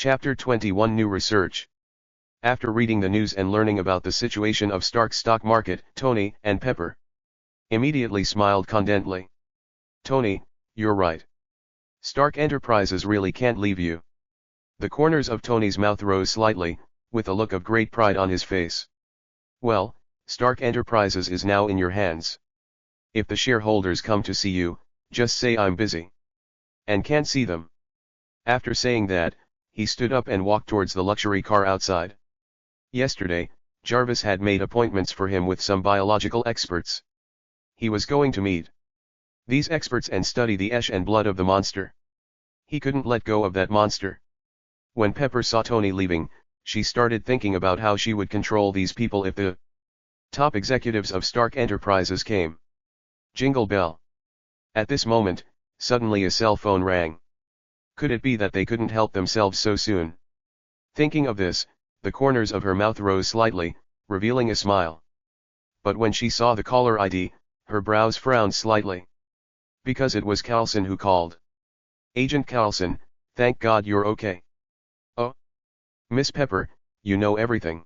Chapter 21 New Research. After reading the news and learning about the situation of Stark's stock market, Tony and Pepper immediately smiled contentedly. Tony, you're right. Stark Enterprises really can't leave you. The corners of Tony's mouth rose slightly, with a look of great pride on his face. Well, Stark Enterprises is now in your hands. If the shareholders come to see you, just say I'm busy and can't see them. After saying that, he stood up and walked towards the luxury car outside. Yesterday, Jarvis had made appointments for him with some biological experts. He was going to meet these experts and study the ash and blood of the monster. He couldn't let go of that monster. When Pepper saw Tony leaving, she started thinking about how she would control these people if the top executives of Stark Enterprises came. Jingle bell. At this moment, suddenly a cell phone rang. Could it be that they couldn't help themselves so soon? Thinking of this, the corners of her mouth rose slightly, revealing a smile. But when she saw the caller ID, her brows frowned slightly. Because it was Carlson who called. Agent Carlson, thank God you're okay. Oh. Miss Pepper, you know everything.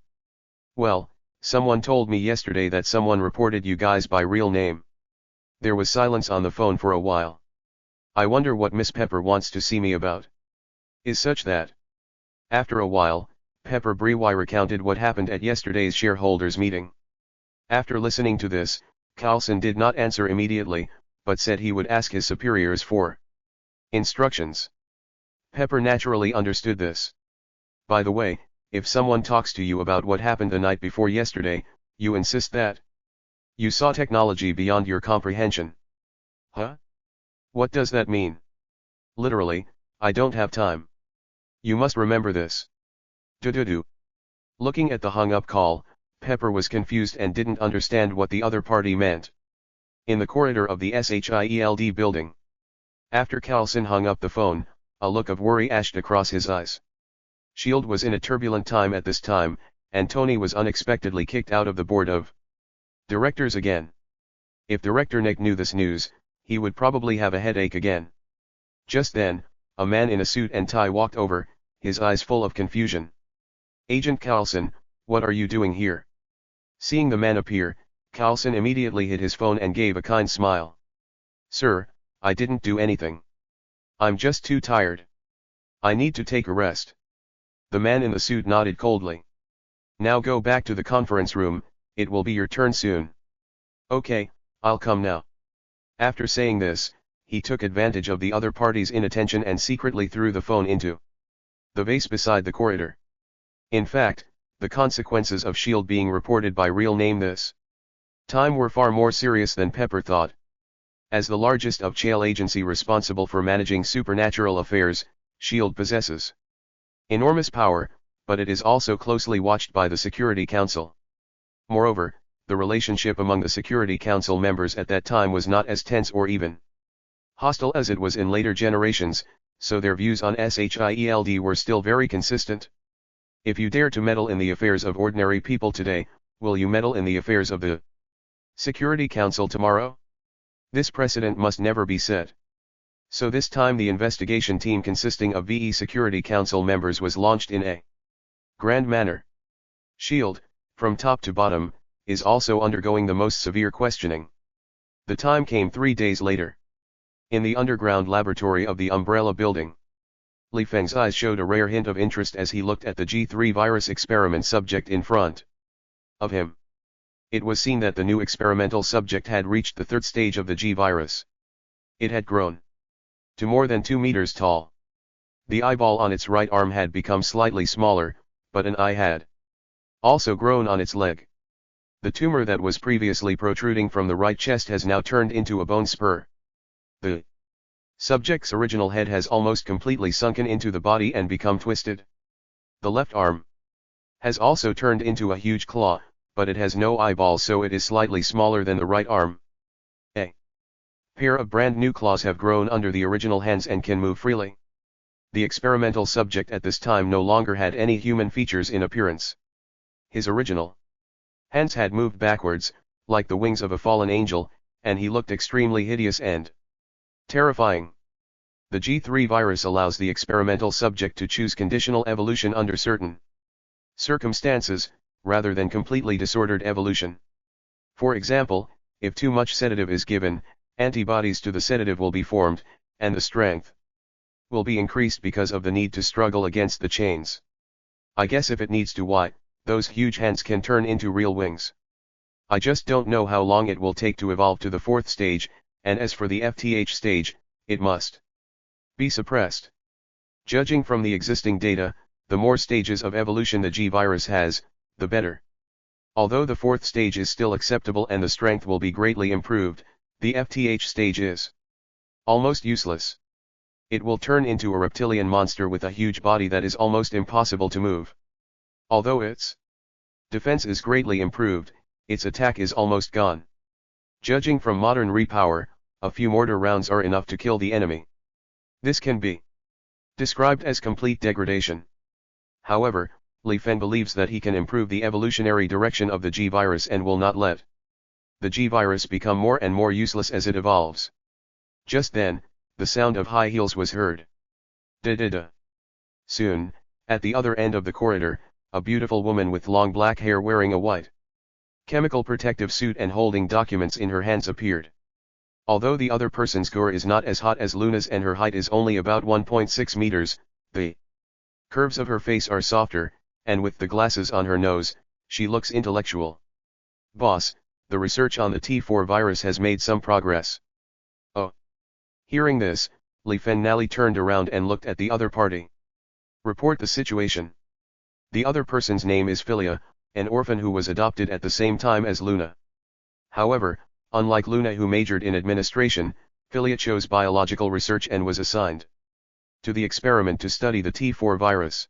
Well, someone told me yesterday that someone reported you guys by real name. There was silence on the phone for a while. I wonder what Miss Pepper wants to see me about. Is such that. After a while, Pepper Brewy recounted what happened at yesterday's shareholders' meeting. After listening to this, Carlson did not answer immediately, but said he would ask his superiors for instructions. Pepper naturally understood this. By the way, if someone talks to you about what happened the night before yesterday, you insist that you saw technology beyond your comprehension. Huh? What does that mean? Literally, I don't have time. You must remember this. Do. Looking at the hung-up call, Pepper was confused and didn't understand what the other party meant. In the corridor of the SHIELD building. After Carlson hung up the phone, a look of worry ashed across his eyes. SHIELD was in a turbulent time at this time, and Tony was unexpectedly kicked out of the board of directors again. If Director Nick knew this news, he would probably have a headache again. Just then, a man in a suit and tie walked over, his eyes full of confusion. Agent Carlson, what are you doing here? Seeing the man appear, Carlson immediately hid his phone and gave a kind smile. Sir, I didn't do anything. I'm just too tired. I need to take a rest. The man in the suit nodded coldly. Now go back to the conference room, it will be your turn soon. Okay, I'll come now. After saying this, he took advantage of the other party's inattention and secretly threw the phone into the vase beside the corridor. In fact, the consequences of SHIELD being reported by real name this time were far more serious than Pepper thought. As the largest of Chale agency responsible for managing supernatural affairs, SHIELD possesses enormous power, but it is also closely watched by the Security Council. Moreover, the relationship among the Security Council members at that time was not as tense or even hostile as it was in later generations, so their views on SHIELD were still very consistent. If you dare to meddle in the affairs of ordinary people today, will you meddle in the affairs of the Security Council tomorrow? This precedent must never be set. So this time the investigation team consisting of VE Security Council members was launched in a grand manner. SHIELD, from top to bottom, is also undergoing the most severe questioning. The time came 3 days later. In the underground laboratory of the Umbrella building. Li Feng's eyes showed a rare hint of interest as he looked at the G3 virus experiment subject in front of him. It was seen that the new experimental subject had reached the third stage of the G virus. It had grown to more than 2 meters tall. The eyeball on its right arm had become slightly smaller, but an eye had also grown on its leg. The tumor that was previously protruding from the right chest has now turned into a bone spur. The subject's original head has almost completely sunken into the body and become twisted. The left arm has also turned into a huge claw, but it has no eyeball, so it is slightly smaller than the right arm. A pair of brand new claws have grown under the original hands and can move freely. The experimental subject at this time no longer had any human features in appearance. His original hands had moved backwards, like the wings of a fallen angel, and he looked extremely hideous and terrifying. The G3 virus allows the experimental subject to choose conditional evolution under certain circumstances, rather than completely disordered evolution. For example, if too much sedative is given, antibodies to the sedative will be formed, and the strength will be increased because of the need to struggle against the chains. I guess if it needs to, why, those huge hands can turn into real wings. I just don't know how long it will take to evolve to the fourth stage, and as for the FTH stage, it must be suppressed. Judging from the existing data, the more stages of evolution the G virus has, the better. Although the fourth stage is still acceptable and the strength will be greatly improved, the FTH stage is almost useless. It will turn into a reptilian monster with a huge body that is almost impossible to move. Although its defense is greatly improved, its attack is almost gone. Judging from modern repower, a few mortar rounds are enough to kill the enemy. This can be described as complete degradation. However, Li Fen believes that he can improve the evolutionary direction of the G virus and will not let the G virus become more and more useless as it evolves. Just then, the sound of high heels was heard. Da-da-da. Soon, at the other end of the corridor, a beautiful woman with long black hair wearing a white chemical protective suit and holding documents in her hands appeared. Although the other person's gore is not as hot as Luna's and her height is only about 1.6 meters, the curves of her face are softer, and with the glasses on her nose, she looks intellectual. Boss, the research on the T4 virus has made some progress. Oh. Hearing this, Li Fen Nally turned around and looked at the other party. Report the situation. The other person's name is Philia, an orphan who was adopted at the same time as Luna. However, unlike Luna who majored in administration, Philia chose biological research and was assigned to the experiment to study the T4 virus.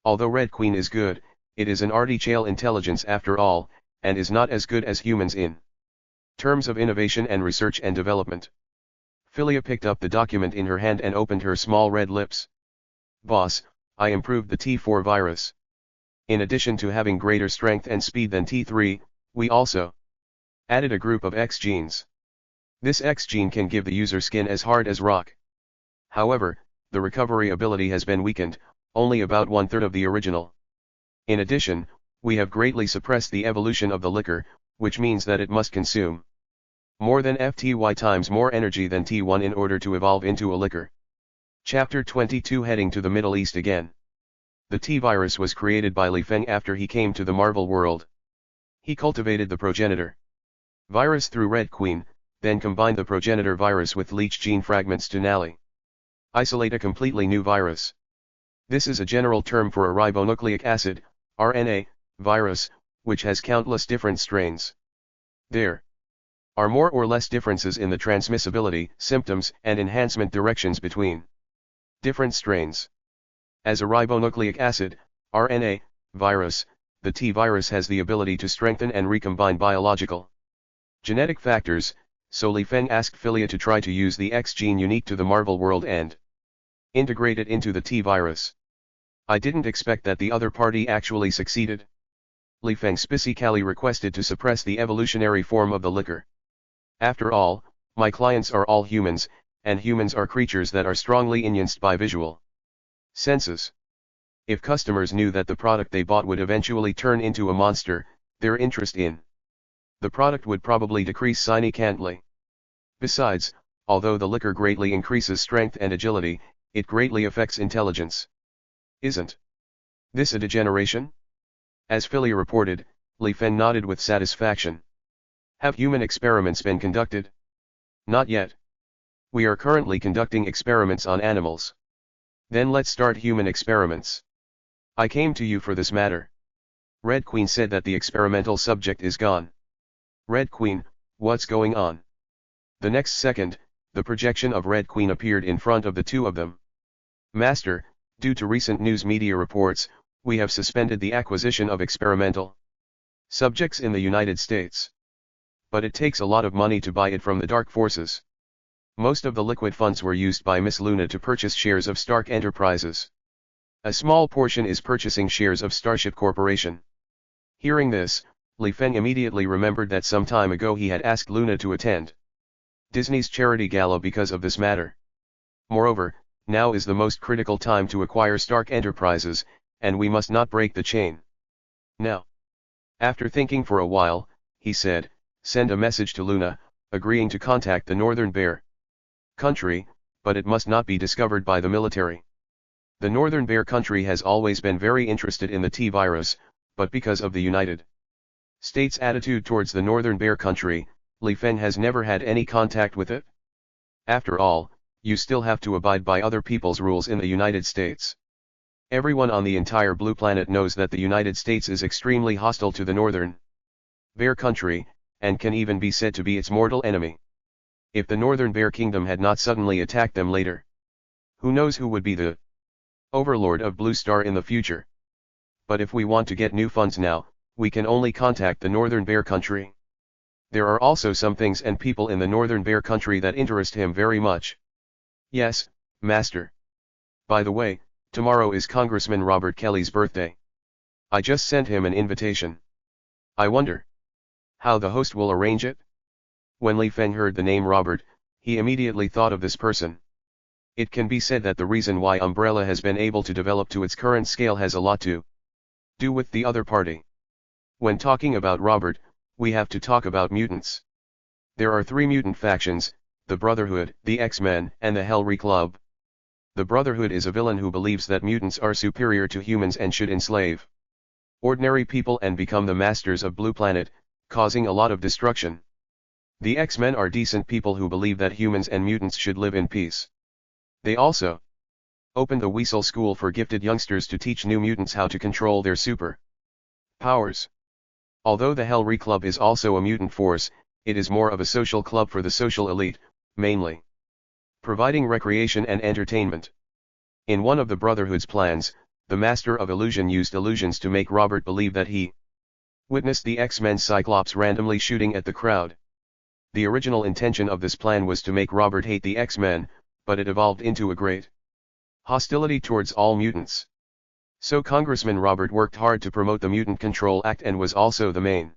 Although Red Queen is good, it is an artificial intelligence after all, and is not as good as humans in terms of innovation and research and development. Philia picked up the document in her hand and opened her small red lips. Boss, I improved the T4 virus. In addition to having greater strength and speed than T3, we also added a group of X genes. This X gene can give the user skin as hard as rock. However, the recovery ability has been weakened, only about 1/3 of the original. In addition, we have greatly suppressed the evolution of the liquor, which means that it must consume more than FTY times more energy than T1 in order to evolve into a liquor. Chapter 22 Heading to the Middle East again. The T-virus was created by Li Feng after he came to the Marvel world. He cultivated the progenitor virus through Red Queen, then combined the progenitor virus with leech gene fragments to Nally isolate a completely new virus. This is a general term for a ribonucleic acid, RNA, virus, which has countless different strains. There are more or less differences in the transmissibility, symptoms, and enhancement directions between different strains. As a ribonucleic acid, RNA, virus, the T-virus has the ability to strengthen and recombine biological genetic factors, so Li Feng asked Philia to try to use the X gene unique to the Marvel world and integrate it into the T-virus. I didn't expect that the other party actually succeeded. Li Feng specifically requested to suppress the evolutionary form of the liquor. After all, my clients are all humans, and humans are creatures that are strongly influenced by visual senses. If customers knew that the product they bought would eventually turn into a monster, their interest in the product would probably decrease significantly. Besides, although the liquor greatly increases strength and agility, it greatly affects intelligence. Isn't this a degeneration? As Philia reported, Li Fen nodded with satisfaction. Have human experiments been conducted? Not yet. We are currently conducting experiments on animals. Then let's start human experiments. I came to you for this matter. Red Queen said that the experimental subject is gone. Red Queen, what's going on? The next second, the projection of Red Queen appeared in front of the two of them. Master, due to recent news media reports, we have suspended the acquisition of experimental subjects in the United States. But it takes a lot of money to buy it from the dark forces. Most of the liquid funds were used by Miss Luna to purchase shares of Stark Enterprises. A small portion is purchasing shares of Starship Corporation. Hearing this, Li Feng immediately remembered that some time ago he had asked Luna to attend Disney's charity gala because of this matter. Moreover, now is the most critical time to acquire Stark Enterprises, and we must not break the chain. Now. After thinking for a while, he said, send a message to Luna, agreeing to contact the Northern Bear Country, but it must not be discovered by the military. The Northern Bear Country has always been very interested in the T-virus, but because of the United States' attitude towards the Northern Bear Country, Li Feng has never had any contact with it. After all, you still have to abide by other people's rules in the United States. Everyone on the entire blue planet knows that the United States is extremely hostile to the Northern Bear Country, and can even be said to be its mortal enemy. If the Northern Bear Kingdom had not suddenly attacked them later, who knows who would be the overlord of Blue Star in the future. But if we want to get new funds now, we can only contact the Northern Bear Country. There are also some things and people in the Northern Bear Country that interest him very much. Yes, Master. By the way, tomorrow is Congressman Robert Kelly's birthday. I just sent him an invitation. I wonder how the host will arrange it? When Li Feng heard the name Robert, he immediately thought of this person. It can be said that the reason why Umbrella has been able to develop to its current scale has a lot to do with the other party. When talking about Robert, we have to talk about mutants. There are 3 mutant factions, the Brotherhood, the X-Men, and the Hellry Club. The Brotherhood is a villain who believes that mutants are superior to humans and should enslave ordinary people and become the masters of Blue Planet, causing a lot of destruction. The X-Men are decent people who believe that humans and mutants should live in peace. They also opened the Weasel School for gifted youngsters to teach new mutants how to control their super powers. Although the Hellry Club is also a mutant force, it is more of a social club for the social elite, mainly providing recreation and entertainment. In one of the Brotherhood's plans, the Master of Illusion used illusions to make Robert believe that he witnessed the X-Men Cyclops randomly shooting at the crowd. The original intention of this plan was to make Robert hate the X-Men, but it evolved into a great hostility towards all mutants. So Congressman Robert worked hard to promote the Mutant Control Act and was also the main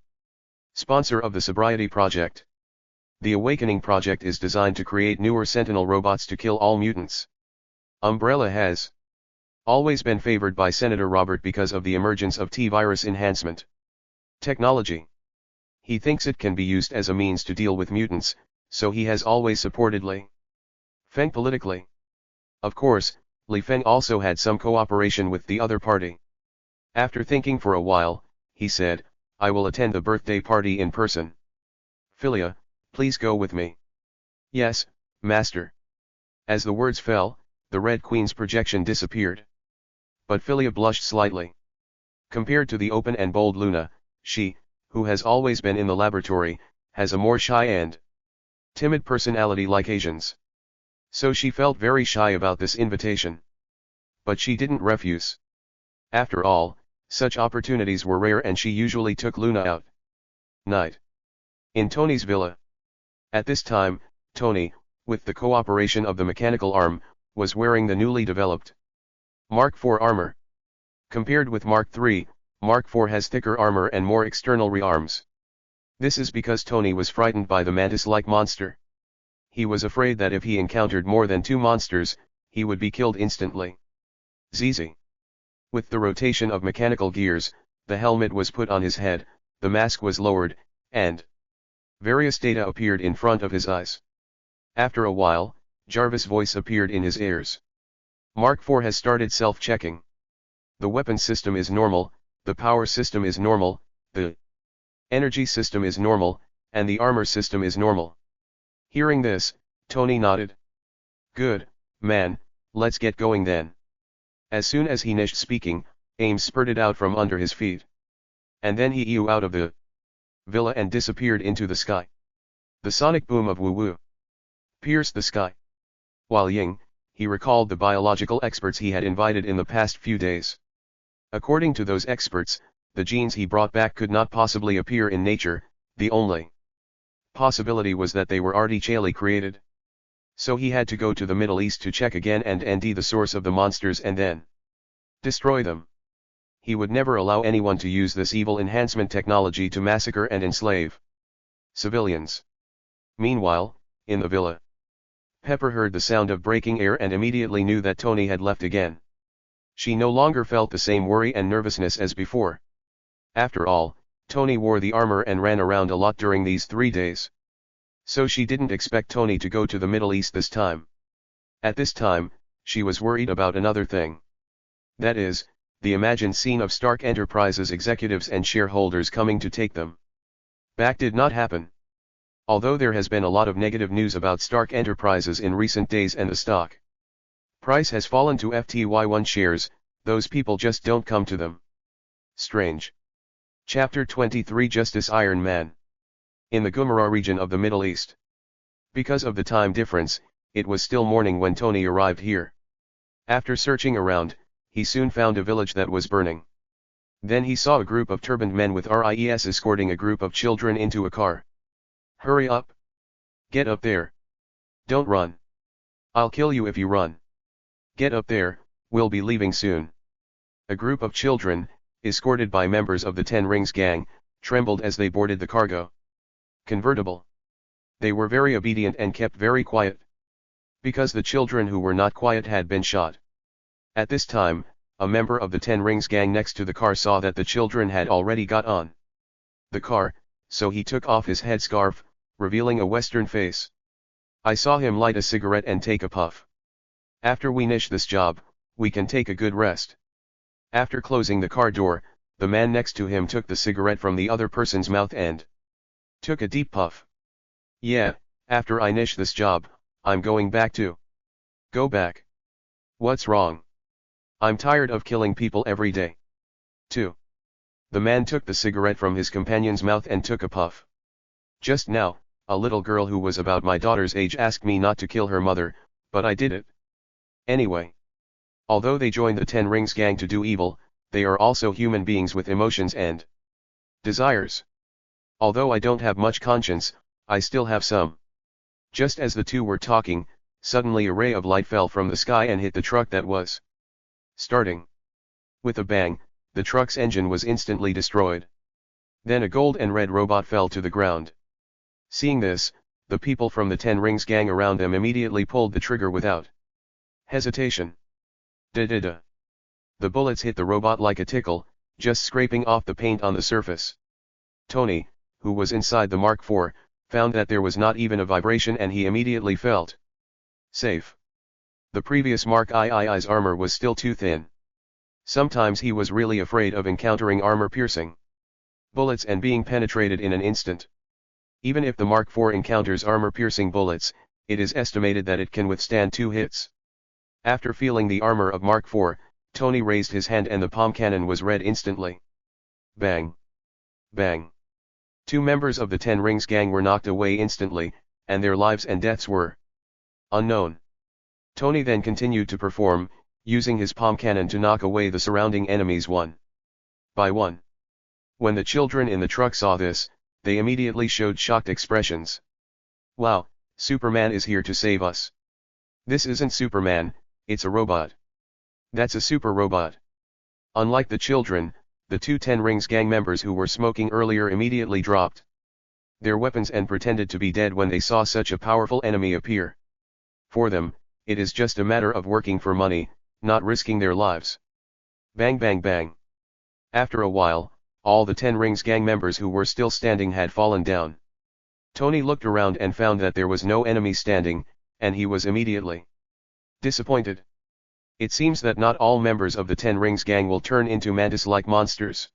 sponsor of the Sobriety Project. The Awakening Project is designed to create newer Sentinel robots to kill all mutants. Umbrella has always been favored by Senator Robert because of the emergence of T-virus enhancement technology. He thinks it can be used as a means to deal with mutants, so he has always supported Li Feng politically. Of course, Li Feng also had some cooperation with the other party. After thinking for a while, he said, I will attend the birthday party in person. Philia, please go with me. Yes, Master. As the words fell, the Red Queen's projection disappeared. But Philia blushed slightly. Compared to the open and bold Luna, she, who has always been in the laboratory, has a more shy and timid personality like Asians. So she felt very shy about this invitation. But she didn't refuse. After all, such opportunities were rare and she usually took Luna out. Night. In Tony's villa. At this time, Tony, with the cooperation of the mechanical arm, was wearing the newly developed Mark IV armor. Compared with Mark III, Mark IV has thicker armor and more external rearms. This is because Tony was frightened by the mantis-like monster. He was afraid that if he encountered more than 2 monsters, he would be killed instantly. ZZ. With the rotation of mechanical gears, the helmet was put on his head, the mask was lowered, and various data appeared in front of his eyes. After a while, Jarvis' voice appeared in his ears. Mark IV has started self-checking. The weapon system is normal, the power system is normal, the energy system is normal, and the armor system is normal. Hearing this, Tony nodded. Good, man, let's get going then. As soon as he finished speaking, Ames spurted out from under his feet. And then he ew out of the villa and disappeared into the sky. The sonic boom of woo-woo pierced the sky. While Ying, he recalled the biological experts he had invited in the past few days. According to those experts, the genes he brought back could not possibly appear in nature, the only possibility was that they were artificially created. So he had to go to the Middle East to check again and ND the source of the monsters and then destroy them. He would never allow anyone to use this evil enhancement technology to massacre and enslave civilians. Meanwhile, in the villa, Pepper heard the sound of breaking air and immediately knew that Tony had left again. She no longer felt the same worry and nervousness as before. After all, Tony wore the armor and ran around a lot during these 3 days. So she didn't expect Tony to go to the Middle East this time. At this time, she was worried about another thing. That is, the imagined scene of Stark Enterprises executives and shareholders coming to take them back did not happen. Although there has been a lot of negative news about Stark Enterprises in recent days and the stock price has fallen to FTY1 shares, those people just don't come to them. Strange. Chapter 23 Justice Iron Man. In the Gumara region of the Middle East. Because of the time difference, it was still morning when Tony arrived here. After searching around, he soon found a village that was burning. Then he saw a group of turbaned men with RIES escorting a group of children into a car. Hurry up! Get up there! Don't run! I'll kill you if you run! Get up there, we'll be leaving soon. A group of children, escorted by members of the Ten Rings gang, trembled as they boarded the cargo convertible. They were very obedient and kept very quiet. Because the children who were not quiet had been shot. At this time, a member of the Ten Rings gang next to the car saw that the children had already got on the car, so he took off his headscarf, revealing a Western face. I saw him light a cigarette and take a puff. After we finish this job, we can take a good rest. After closing the car door, the man next to him took the cigarette from the other person's mouth and took a deep puff. Yeah, after I finish this job, I'm going back too. Go back. What's wrong? I'm tired of killing people every day. 2. The man took the cigarette from his companion's mouth and took a puff. Just now, a little girl who was about my daughter's age asked me not to kill her mother, but I did it. Anyway. Although they joined the Ten Rings gang to do evil, they are also human beings with emotions and desires. Although I don't have much conscience, I still have some. Just as the two were talking, suddenly a ray of light fell from the sky and hit the truck that was starting. With a bang, the truck's engine was instantly destroyed. Then a gold and red robot fell to the ground. Seeing this, the people from the Ten Rings gang around them immediately pulled the trigger without hesitation. Da-da-da. The bullets hit the robot like a tickle, just scraping off the paint on the surface. Tony, who was inside the Mark IV, found that there was not even a vibration and he immediately felt safe. The previous Mark II's armor was still too thin. Sometimes he was really afraid of encountering armor-piercing bullets and being penetrated in an instant. Even if the Mark IV encounters armor-piercing bullets, it is estimated that it can withstand 2 hits. After feeling the armor of Mark IV, Tony raised his hand and the palm cannon was read instantly. Bang! Bang! 2 members of the Ten Rings gang were knocked away instantly, and their lives and deaths were unknown. Tony then continued to perform, using his palm cannon to knock away the surrounding enemies one by one. When the children in the truck saw this, they immediately showed shocked expressions. Wow, Superman is here to save us. This isn't Superman, it's a robot. That's a super robot. Unlike the children, the 2 Ten Rings gang members who were smoking earlier immediately dropped their weapons and pretended to be dead when they saw such a powerful enemy appear. For them, it is just a matter of working for money, not risking their lives. Bang bang bang. After a while, all the Ten Rings gang members who were still standing had fallen down. Tony looked around and found that there was no enemy standing, and he was immediately disappointed. It seems that not all members of the Ten Rings gang will turn into mantis-like monsters.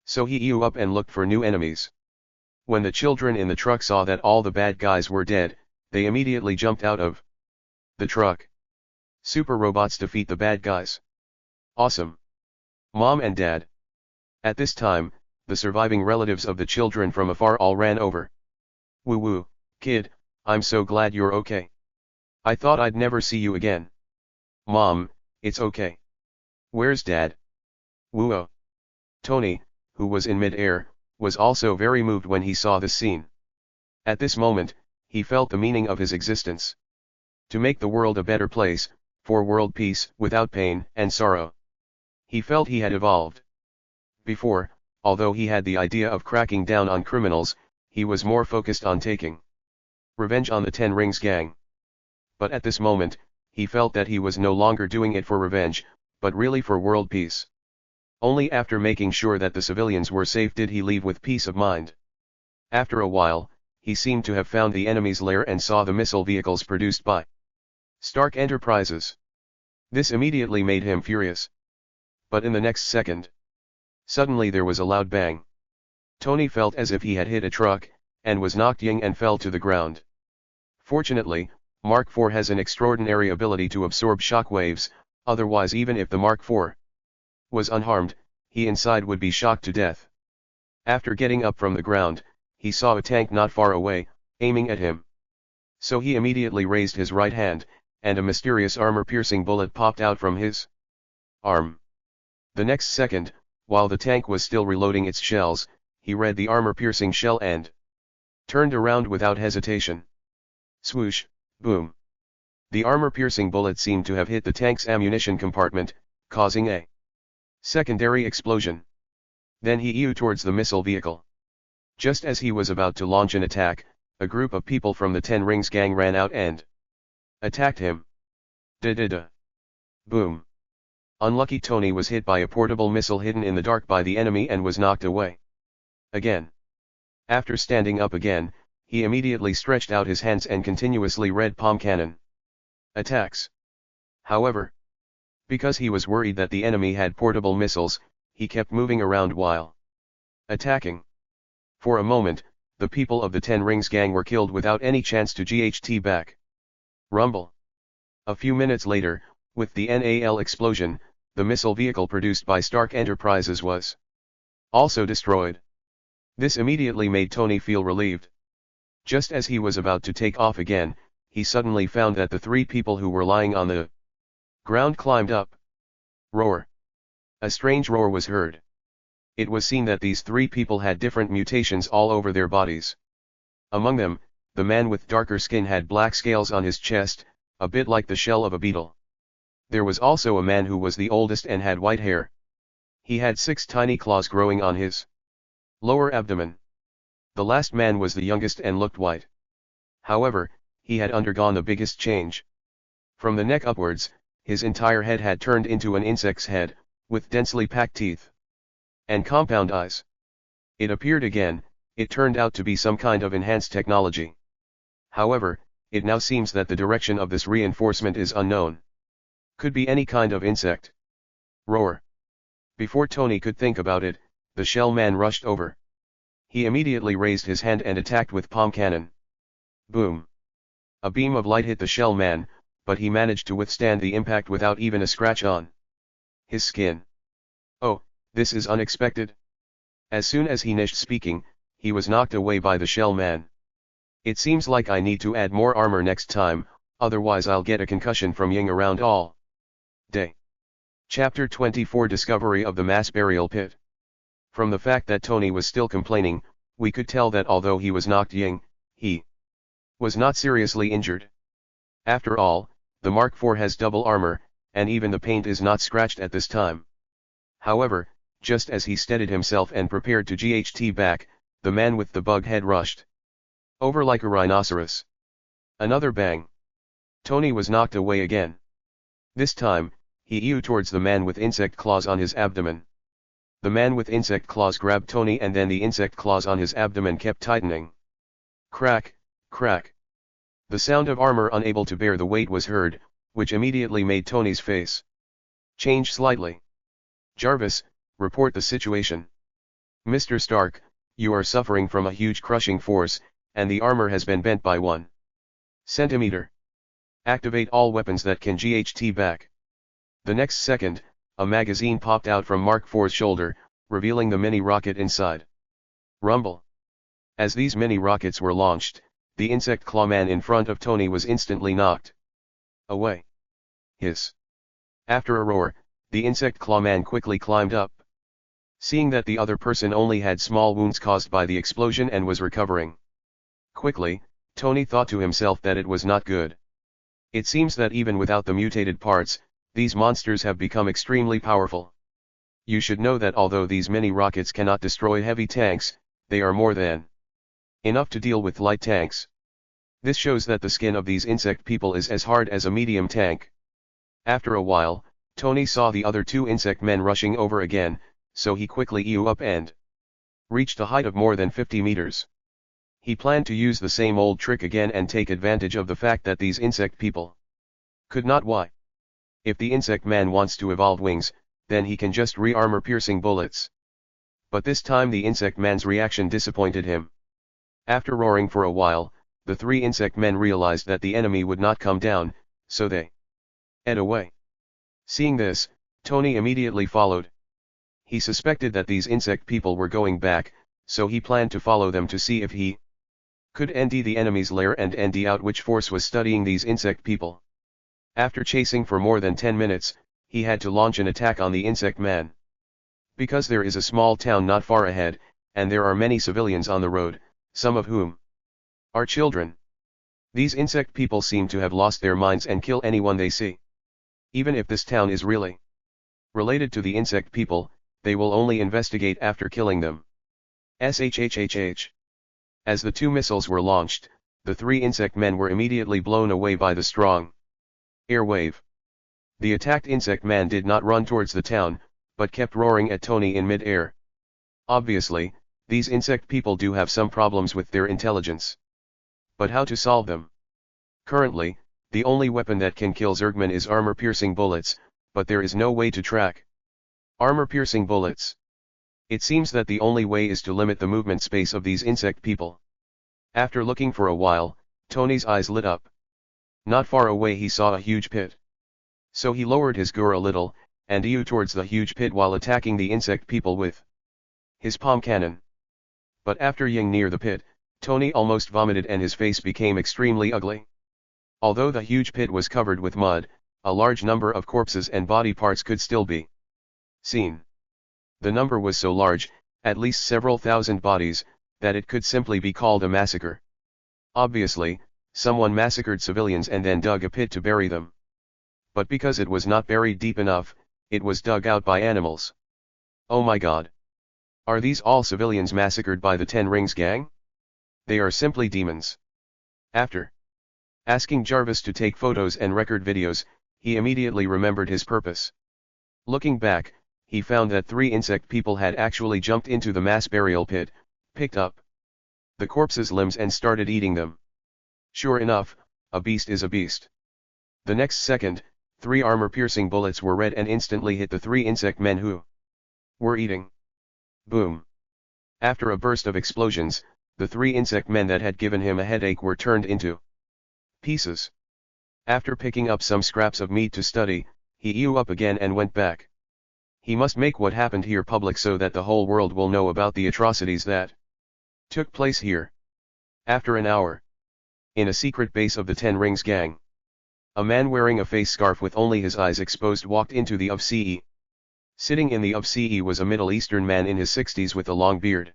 So he eased up and looked for new enemies. When the children in the truck saw that all the bad guys were dead, they immediately jumped out of the truck. Super robots defeat the bad guys. Awesome. Mom and Dad. At this time, the surviving relatives of the children from afar all ran over. Woo woo, kid, I'm so glad you're okay. I thought I'd never see you again. Mom, it's okay. Where's Dad? Woo-oh. Tony, who was in mid-air, was also very moved when he saw this scene. At this moment, he felt the meaning of his existence. To make the world a better place, for world peace, without pain and sorrow. He felt he had evolved. Before, although he had the idea of cracking down on criminals, he was more focused on taking revenge on the Ten Rings gang. But at this moment, he felt that he was no longer doing it for revenge, but really for world peace. Only after making sure that the civilians were safe did he leave with peace of mind. After a while, he seemed to have found the enemy's lair and saw the missile vehicles produced by Stark Enterprises. This immediately made him furious. But in the next second, suddenly there was a loud bang. Tony felt as if he had hit a truck, and was knocked ying and fell to the ground. Fortunately, Mark IV has an extraordinary ability to absorb shock waves, otherwise even if the Mark IV was unharmed, he inside would be shocked to death. After getting up from the ground, he saw a tank not far away, aiming at him. So he immediately raised his right hand, and a mysterious armor-piercing bullet popped out from his arm. The next second, while the tank was still reloading its shells, he read the armor-piercing shell and turned around without hesitation. Swoosh, boom. The armor-piercing bullet seemed to have hit the tank's ammunition compartment, causing a secondary explosion. Then he ew towards the missile vehicle. Just as he was about to launch an attack, a group of people from the Ten Rings gang ran out and attacked him. Da-da-da. Boom. Unlucky Tony was hit by a portable missile hidden in the dark by the enemy and was knocked away. Again. After standing up again, he immediately stretched out his hands and continuously read palm cannon attacks. However, because he was worried that the enemy had portable missiles, he kept moving around while attacking. For a moment, the people of the Ten Rings gang were killed without any chance to GHT back. Rumble. A few minutes later, with the NAL explosion, the missile vehicle produced by Stark Enterprises was also destroyed. This immediately made Tony feel relieved. Just as he was about to take off again, he suddenly found that the three people who were lying on the ground climbed up. Roar. A strange roar was heard. It was seen that these three people had different mutations all over their bodies. Among them, the man with darker skin had black scales on his chest, a bit like the shell of a beetle. There was also a man who was the oldest and had white hair. He had 6 tiny claws growing on his lower abdomen. The last man was the youngest and looked white. However, he had undergone the biggest change. From the neck upwards, his entire head had turned into an insect's head, with densely packed teeth and compound eyes. It appeared again, it turned out to be some kind of enhanced technology. However, it now seems that the direction of this reinforcement is unknown. Could be any kind of insect. Roar. Before Tony could think about it, the shell man rushed over. He immediately raised his hand and attacked with palm cannon. Boom. A beam of light hit the shell man, but he managed to withstand the impact without even a scratch on his skin. Oh, this is unexpected. As soon as he finished speaking, he was knocked away by the shell man. It seems like I need to add more armor next time, otherwise I'll get a concussion from ying around all day. Chapter 24 Discovery of the Mass Burial Pit. From the fact that Tony was still complaining, we could tell that although he was knocked ying, he was not seriously injured. After all, the Mark IV has double armor, and even the paint is not scratched at this time. However, just as he steadied himself and prepared to GHT back, the man with the bug head rushed over like a rhinoceros. Another bang. Tony was knocked away again. This time, he ewed towards the man with insect claws on his abdomen. The man with insect claws grabbed Tony and then the insect claws on his abdomen kept tightening. Crack, crack. The sound of armor unable to bear the weight was heard, which immediately made Tony's face change slightly. Jarvis, report the situation. Mr. Stark, you are suffering from a huge crushing force, and the armor has been bent by 1 centimeter. Activate all weapons that can GHT back. The next second, a magazine popped out from Mark IV's shoulder, revealing the mini rocket inside. Rumble. As these mini rockets were launched, the insect claw man in front of Tony was instantly knocked away. Hiss. After a roar, the insect claw man quickly climbed up. Seeing that the other person only had small wounds caused by the explosion and was recovering quickly, Tony thought to himself that it was not good. It seems that even without the mutated parts, these monsters have become extremely powerful. You should know that although these mini rockets cannot destroy heavy tanks, they are more than enough to deal with light tanks. This shows that the skin of these insect people is as hard as a medium tank. After a while, Tony saw the other two insect men rushing over again, so he quickly ew up and reached a height of more than 50 meters. He planned to use the same old trick again and take advantage of the fact that these insect people could not fly. If the insect man wants to evolve wings, then he can just re-armor piercing bullets. But this time the insect man's reaction disappointed him. After roaring for a while, the three insect men realized that the enemy would not come down, so they ed away. Seeing this, Tony immediately followed. He suspected that these insect people were going back, so he planned to follow them to see if he could ND the enemy's lair and ND out which force was studying these insect people. After chasing for more than 10 minutes, he had to launch an attack on the insect man. Because there is a small town not far ahead, and there are many civilians on the road, some of whom are children. These insect people seem to have lost their minds and kill anyone they see. Even if this town is really related to the insect people, they will only investigate after killing them. SHHHH. As the two missiles were launched, the three insect men were immediately blown away by the strong air wave. The attacked insect man did not run towards the town, but kept roaring at Tony in mid-air. Obviously, these insect people do have some problems with their intelligence. But how to solve them? Currently, the only weapon that can kill Zergman is armor-piercing bullets, but there is no way to track armor-piercing bullets. It seems that the only way is to limit the movement space of these insect people. After looking for a while, Tony's eyes lit up. Not far away he saw a huge pit. So he lowered his gur a little, and ew towards the huge pit while attacking the insect people with his palm cannon. But after ying near the pit, Tony almost vomited and his face became extremely ugly. Although the huge pit was covered with mud, a large number of corpses and body parts could still be seen. The number was so large, at least several thousand bodies, that it could simply be called a massacre. Obviously, someone massacred civilians and then dug a pit to bury them. But because it was not buried deep enough, it was dug out by animals. Oh my god. Are these all civilians massacred by the Ten Rings gang? They are simply demons. After asking Jarvis to take photos and record videos, he immediately remembered his purpose. Looking back, he found that three insect people had actually jumped into the mass burial pit, picked up the corpses' limbs and started eating them. Sure enough, a beast is a beast. The next second, 3 armor-piercing bullets were red and instantly hit the 3 insect men who were eating. Boom. After a burst of explosions, the 3 insect men that had given him a headache were turned into pieces. After picking up some scraps of meat to study, he ew up again and went back. He must make what happened here public so that the whole world will know about the atrocities that took place here. After an hour, in a secret base of the Ten Rings gang, a man wearing a face scarf with only his eyes exposed walked into the UFCE. Sitting in the UFCE was a Middle Eastern man in his 60s with a long beard.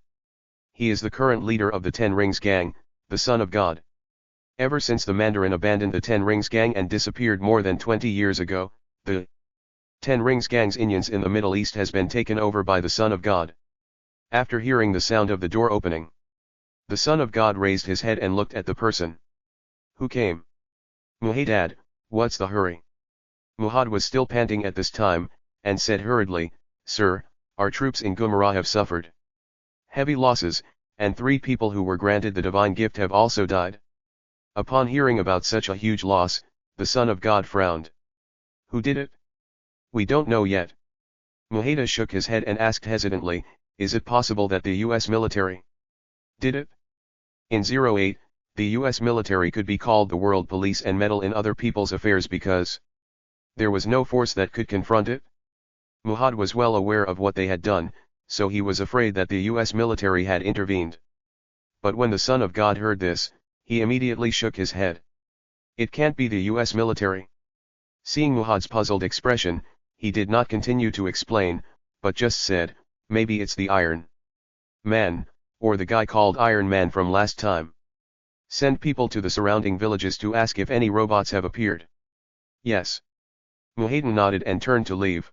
He is the current leader of the Ten Rings gang, the Son of God. Ever since the Mandarin abandoned the Ten Rings gang and disappeared more than 20 years ago, the Ten Rings gang's Indians in the Middle East has been taken over by the Son of God. After hearing the sound of the door opening, the Son of God raised his head and looked at the person who came. "Muhaddad, what's the hurry?" Muhammad was still panting at this time, and said hurriedly, "Sir, our troops in Gumara have suffered heavy losses, and 3 people who were granted the divine gift have also died." Upon hearing about such a huge loss, the Son of God frowned. "Who did it?" "We don't know yet." Muhammad shook his head and asked hesitantly, "Is it possible that the US military did it?" In 08, the US military could be called the world police and meddle in other people's affairs because there was no force that could confront it. Muhammad was well aware of what they had done, so he was afraid that the US military had intervened. But when the Son of God heard this, he immediately shook his head. "It can't be the US military." Seeing Muhammad's puzzled expression, he did not continue to explain, but just said, "Maybe it's the Iron Man, or the guy called Iron Man from last time. Send people to the surrounding villages to ask if any robots have appeared." "Yes." Muhammad nodded and turned to leave.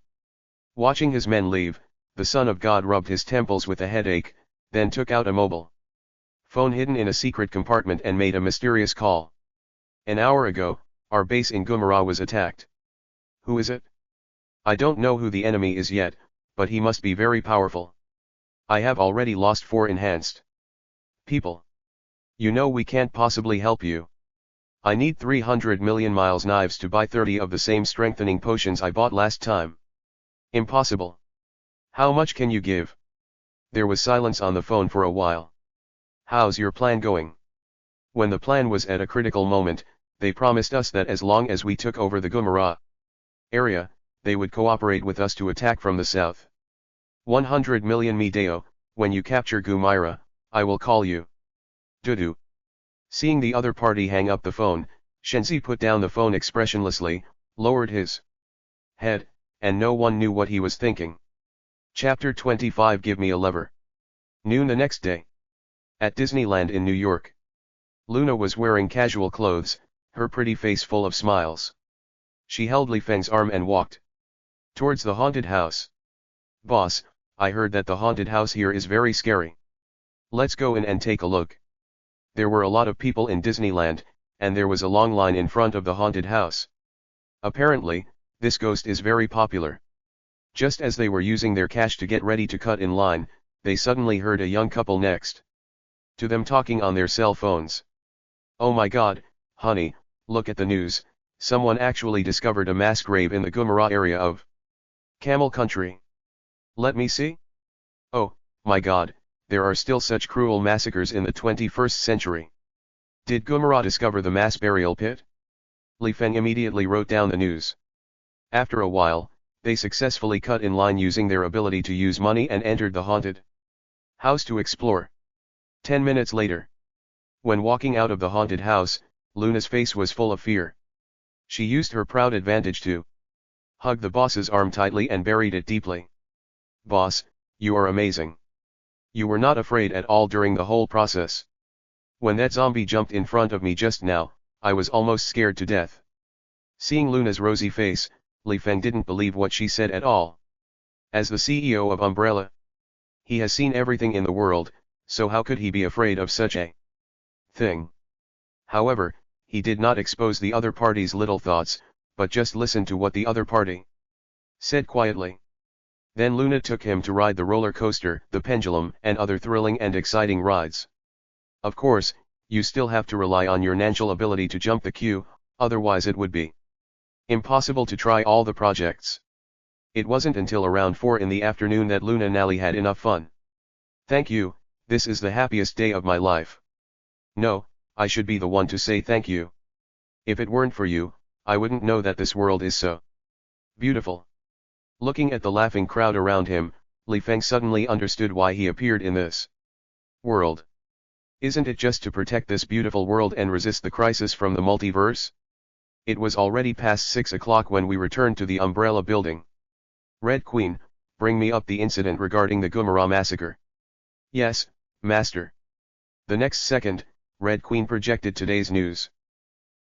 Watching his men leave, the Son of God rubbed his temples with a headache, then took out a mobile Phone hidden in a secret compartment and made a mysterious call. An hour ago, our base in Gumara was attacked. Who is it? I don't know who the enemy is yet, but he must be very powerful. I have already lost 4 enhanced people. You know we can't possibly help you. I need 300 million miles knives to buy 30 of the same strengthening potions I bought last time. Impossible. How much can you give? There was silence on the phone for a while. How's your plan going? When the plan was at a critical moment, they promised us that as long as we took over the Gumara area, they would cooperate with us to attack from the south. 100 million Medeo, when you capture Gumaira, I will call you. Dudu. Seeing the other party hang up the phone, Shenzi put down the phone expressionlessly, lowered his head, and no one knew what he was thinking. Chapter 25. Give me a lever. Noon the next day. At Disneyland in New York. Luna was wearing casual clothes, her pretty face full of smiles. She held Li Feng's arm and walked towards the haunted house. Boss, I heard that the haunted house here is very scary. Let's go in and take a look. There were a lot of people in Disneyland, and there was a long line in front of the haunted house. Apparently, this ghost is very popular. Just as they were using their cash to get ready to cut in line, they suddenly heard a young couple next to them talking on their cell phones. Oh my God, honey, look at the news, someone actually discovered a mass grave in the Gumara area of Camel Country. Let me see? Oh, my God, there are still such cruel massacres in the 21st century. Did Gumara discover the mass burial pit? Li Feng immediately wrote down the news. After a while, they successfully cut in line using their ability to use money and entered the haunted house to explore. 10 minutes later. When walking out of the haunted house, Luna's face was full of fear. She used her proud advantage to hug the boss's arm tightly and buried it deeply. Boss, you are amazing. You were not afraid at all during the whole process. When that zombie jumped in front of me just now, I was almost scared to death. Seeing Luna's rosy face, Li Feng didn't believe what she said at all. As the CEO of Umbrella, he has seen everything in the world, so how could he be afraid of such a thing? However, he did not expose the other party's little thoughts, but just listened to what the other party said quietly. Then Luna took him to ride the roller coaster, the pendulum, and other thrilling and exciting rides. Of course, you still have to rely on your natural ability to jump the queue, otherwise it would be impossible to try all the projects. It wasn't until around 4 in the afternoon that Luna Nally had enough fun. Thank you, this is the happiest day of my life. No, I should be the one to say thank you. If it weren't for you, I wouldn't know that this world is so beautiful. Looking at the laughing crowd around him, Li Feng suddenly understood why he appeared in this world. Isn't it just to protect this beautiful world and resist the crisis from the multiverse? It was already past 6 o'clock when we returned to the Umbrella building. Red Queen, bring me up the incident regarding the Gumara massacre. Yes, Master. The next second, Red Queen projected today's news.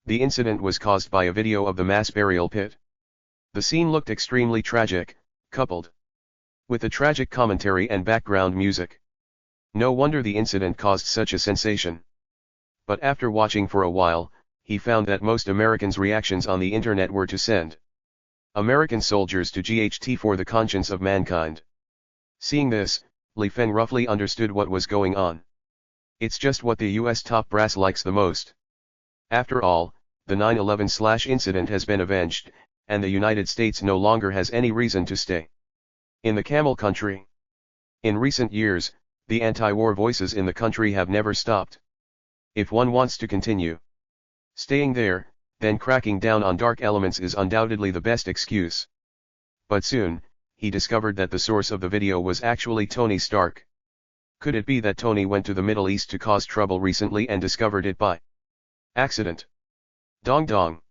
The incident was caused by a video of the mass burial pit. The scene looked extremely tragic, coupled with a tragic commentary and background music. No wonder the incident caused such a sensation. But after watching for a while, he found that most Americans' reactions on the internet were to send American soldiers to GHT for the conscience of mankind. Seeing this, Li Feng roughly understood what was going on. It's just what the US top brass likes the most. After all, the 9/11 incident has been avenged, and the United States no longer has any reason to stay in the Camel Country. In recent years, the anti-war voices in the country have never stopped. If one wants to continue staying there, then cracking down on dark elements is undoubtedly the best excuse. But soon, he discovered that the source of the video was actually Tony Stark. Could it be that Tony went to the Middle East to cause trouble recently and discovered it by accident? Dong dong.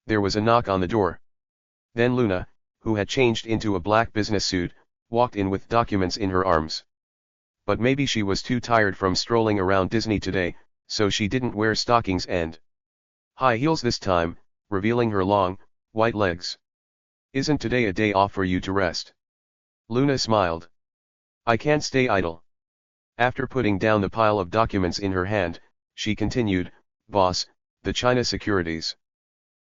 There was a knock on the door. Then Luna, who had changed into a black business suit, walked in with documents in her arms. But maybe she was too tired from strolling around Disney today, so she didn't wear stockings and high heels this time, revealing her long, white legs. Isn't today a day off for you to rest? Luna smiled. I can't stay idle. After putting down the pile of documents in her hand, she continued, "Boss, the China Securities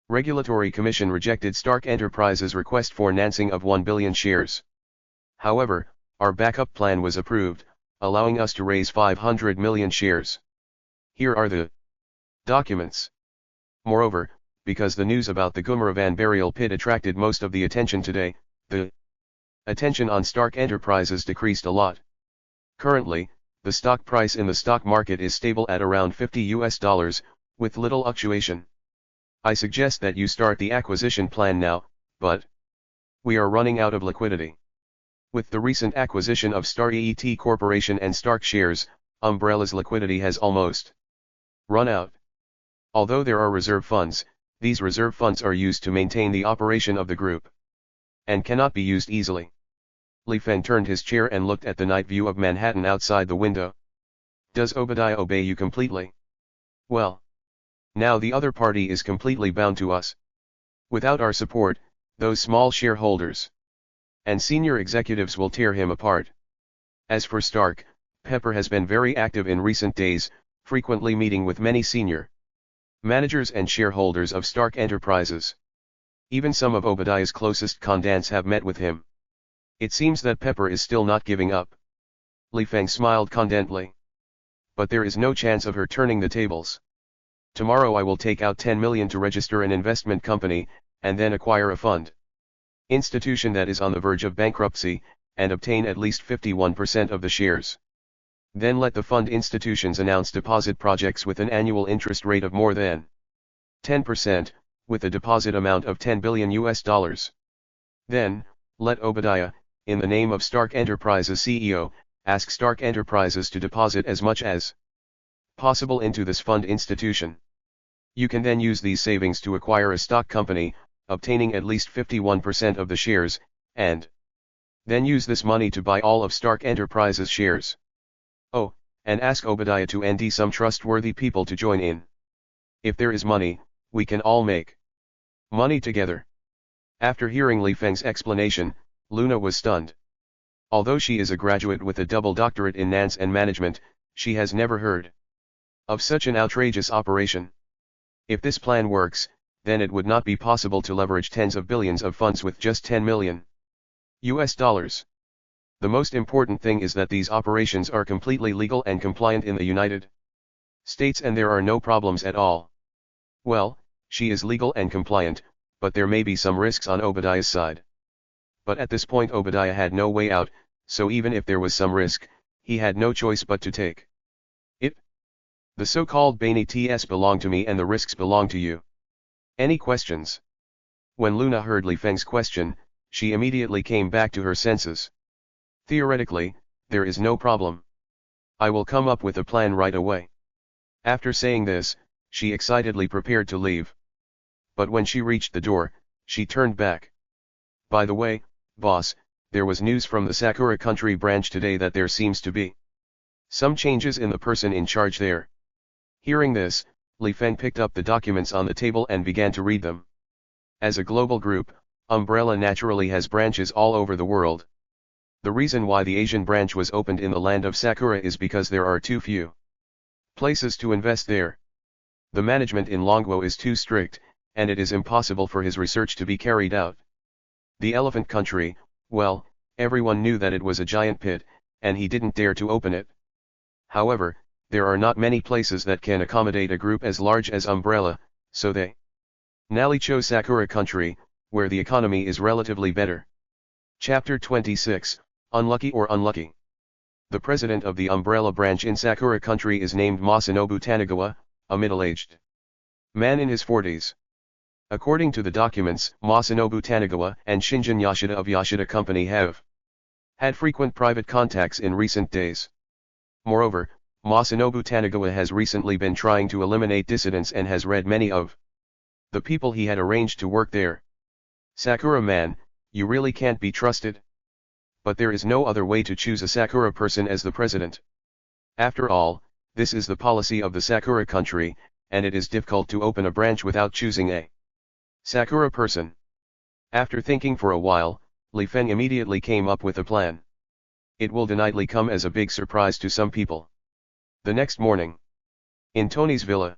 Regulatory Commission rejected Stark Enterprises' request for financing of 1 billion shares. However, our backup plan was approved, allowing us to raise 500 million shares. Here are the documents." Moreover, because the news about the Gumaravan burial pit attracted most of the attention today, the attention on Stark Enterprises decreased a lot. Currently, the stock price in the stock market is stable at around $50, with little fluctuation. I suggest that you start the acquisition plan now, but we are running out of liquidity. With the recent acquisition of Star EET Corporation and Stark shares, Umbrella's liquidity has almost run out. Although there are reserve funds, these reserve funds are used to maintain the operation of the group and cannot be used easily. Li Feng turned his chair and looked at the night view of Manhattan outside the window. "Does Obadiah obey you completely?" "Well, now the other party is completely bound to us. Without our support, those small shareholders and senior executives will tear him apart. As for Stark, Pepper has been very active in recent days, frequently meeting with many senior managers and shareholders of Stark Enterprises. Even some of Obadiah's closest confidants have met with him. It seems that Pepper is still not giving up." Li Feng smiled contentedly. "But there is no chance of her turning the tables. Tomorrow I will take out 10 million to register an investment company, and then acquire a fund institution that is on the verge of bankruptcy, and obtain at least 51% of the shares. Then let the fund institutions announce deposit projects with an annual interest rate of more than 10%, with a deposit amount of $10 billion. Then, let Obadiah, in the name of Stark Enterprises CEO, ask Stark Enterprises to deposit as much as possible into this fund institution. You can then use these savings to acquire a stock company, obtaining at least 51% of the shares, and then use this money to buy all of Stark Enterprises shares. Oh, and ask Obadiah to ND some trustworthy people to join in. If there is money, we can all make money together." After hearing Li Feng's explanation, Luna was stunned. Although she is a graduate with a double doctorate in finance and management, she has never heard of such an outrageous operation. If this plan works, then it would not be possible to leverage tens of billions of funds with just $10 million. The most important thing is that these operations are completely legal and compliant in the United States, and there are no problems at all. Well, she is legal and compliant, but there may be some risks on Obadiah's side. But at this point Obadiah had no way out, so even if there was some risk, he had no choice but to take it. "The so-called Baini TS belong to me and the risks belong to you. Any questions?" When Luna heard Li Feng's question, she immediately came back to her senses. "Theoretically, there is no problem. I will come up with a plan right away." After saying this, she excitedly prepared to leave. But when she reached the door, she turned back. "By the way, boss, there was news from the Sakura Country branch today that there seems to be some changes in the person in charge there." Hearing this, Li Feng picked up the documents on the table and began to read them. As a global group, Umbrella naturally has branches all over the world. The reason why the Asian branch was opened in the land of Sakura is because there are too few places to invest there. The management in Longguo is too strict, and it is impossible for his research to be carried out. The Elephant Country, well, everyone knew that it was a giant pit, and he didn't dare to open it. However, there are not many places that can accommodate a group as large as Umbrella, so they Nally chose Sakura Country, where the economy is relatively better. Chapter 26, Unlucky or Unlucky. The president of the Umbrella branch in Sakura Country is named Masanobu Tanagawa, a middle-aged man in his 40s. According to the documents, Masanobu Tanagawa and Shinjin Yoshida of Yoshida Company have had frequent private contacts in recent days. Moreover, Masanobu Tanagawa has recently been trying to eliminate dissidents and has read many of the people he had arranged to work there. Sakura man, you really can't be trusted. But there is no other way to choose a Sakura person as the president. After all, this is the policy of the Sakura Country, and it is difficult to open a branch without choosing a Sakura person. After thinking for a while, Li Feng immediately came up with a plan. It will definitely come as a big surprise to some people. The next morning. In Tony's villa.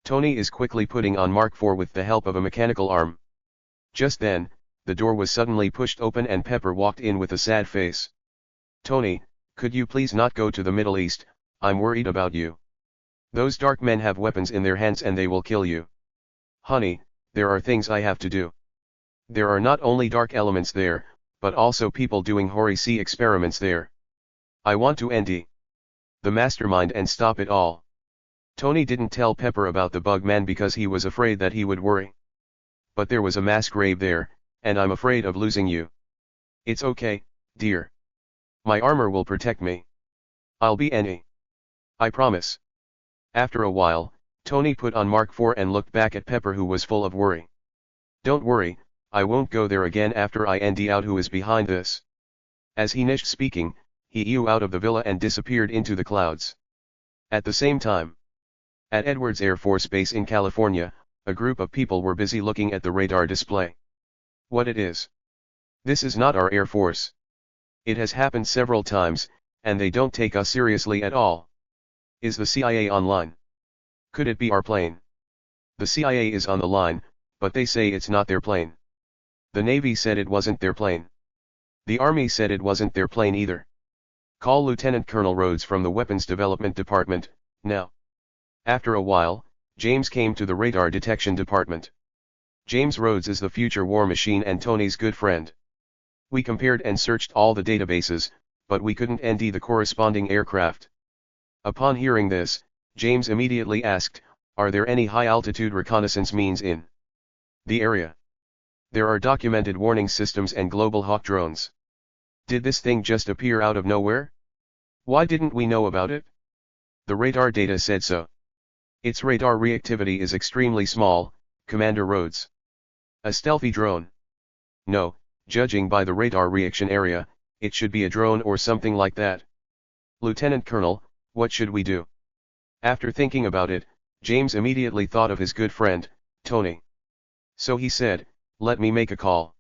Tony is quickly putting on Mark IV with the help of a mechanical arm. Just then, the door was suddenly pushed open and Pepper walked in with a sad face. Tony, could you please not go to the Middle East? I'm worried about you. Those dark men have weapons in their hands and they will kill you. Honey, there are things I have to do. There are not only dark elements there, but also people doing horrible experiments there. I want to end the mastermind and stop it all. Tony didn't tell Pepper about the bug man because he was afraid that he would worry. But there was a mass grave there, and I'm afraid of losing you. It's okay, dear. My armor will protect me. I'll be Annie. I promise. After a while, Tony put on Mark IV and looked back at Pepper who was full of worry. Don't worry, I won't go there again after I find out who is behind this. As he finished speaking, he flew out of the villa and disappeared into the clouds. At the same time, at Edwards Air Force Base in California, a group of people were busy looking at the radar display. What it is? This is not our Air Force. It has happened several times, and they don't take us seriously at all. Is the CIA online? Could it be our plane? The CIA is on the line, but they say it's not their plane. The Navy said it wasn't their plane. The Army said it wasn't their plane either. Call Lieutenant Colonel Rhodes from the Weapons Development Department, now. After a while, James came to the Radar Detection Department. James Rhodes is the future war machine and Tony's good friend. We compared and searched all the databases, but we couldn't find the corresponding aircraft. Upon hearing this, James immediately asked, are there any high-altitude reconnaissance means in the area? There are documented warning systems and Global Hawk drones. Did this thing just appear out of nowhere? Why didn't we know about it? The radar data said so. Its radar reactivity is extremely small, Commander Rhodes. A stealthy drone? No, judging by the radar reaction area, it should be a drone or something like that. Lieutenant Colonel, what should we do? After thinking about it, James immediately thought of his good friend, Tony. So he said, let me make a call.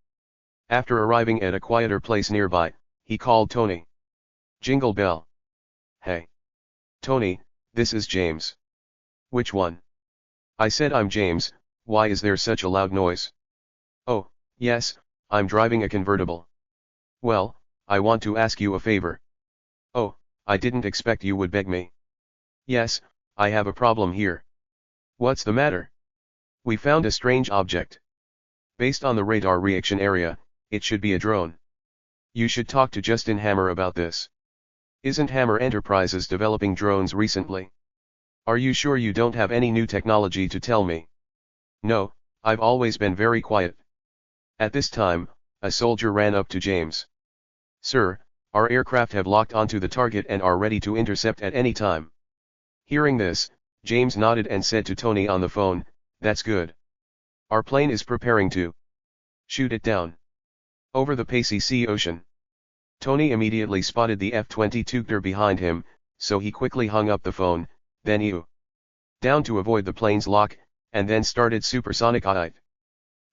After arriving at a quieter place nearby, he called Tony. Jingle bell. Hey. Tony, this is James. Which one? I said I'm James, why is there such a loud noise? Oh, yes, I'm driving a convertible. Well, I want to ask you a favor. Oh, I didn't expect you would beg me. Yes, I have a problem here. What's the matter? We found a strange object. Based on the radar reaction area, it should be a drone. You should talk to Justin Hammer about this. Isn't Hammer Enterprises developing drones recently? Are you sure you don't have any new technology to tell me? No, I've always been very quiet. At this time, a soldier ran up to James. Sir, our aircraft have locked onto the target and are ready to intercept at any time. Hearing this, James nodded and said to Tony on the phone, that's good. Our plane is preparing to shoot it down. Over the Pacific Ocean. Tony immediately spotted the F-22 behind him, so he quickly hung up the phone, then down to avoid the plane's lock, and then started supersonic height.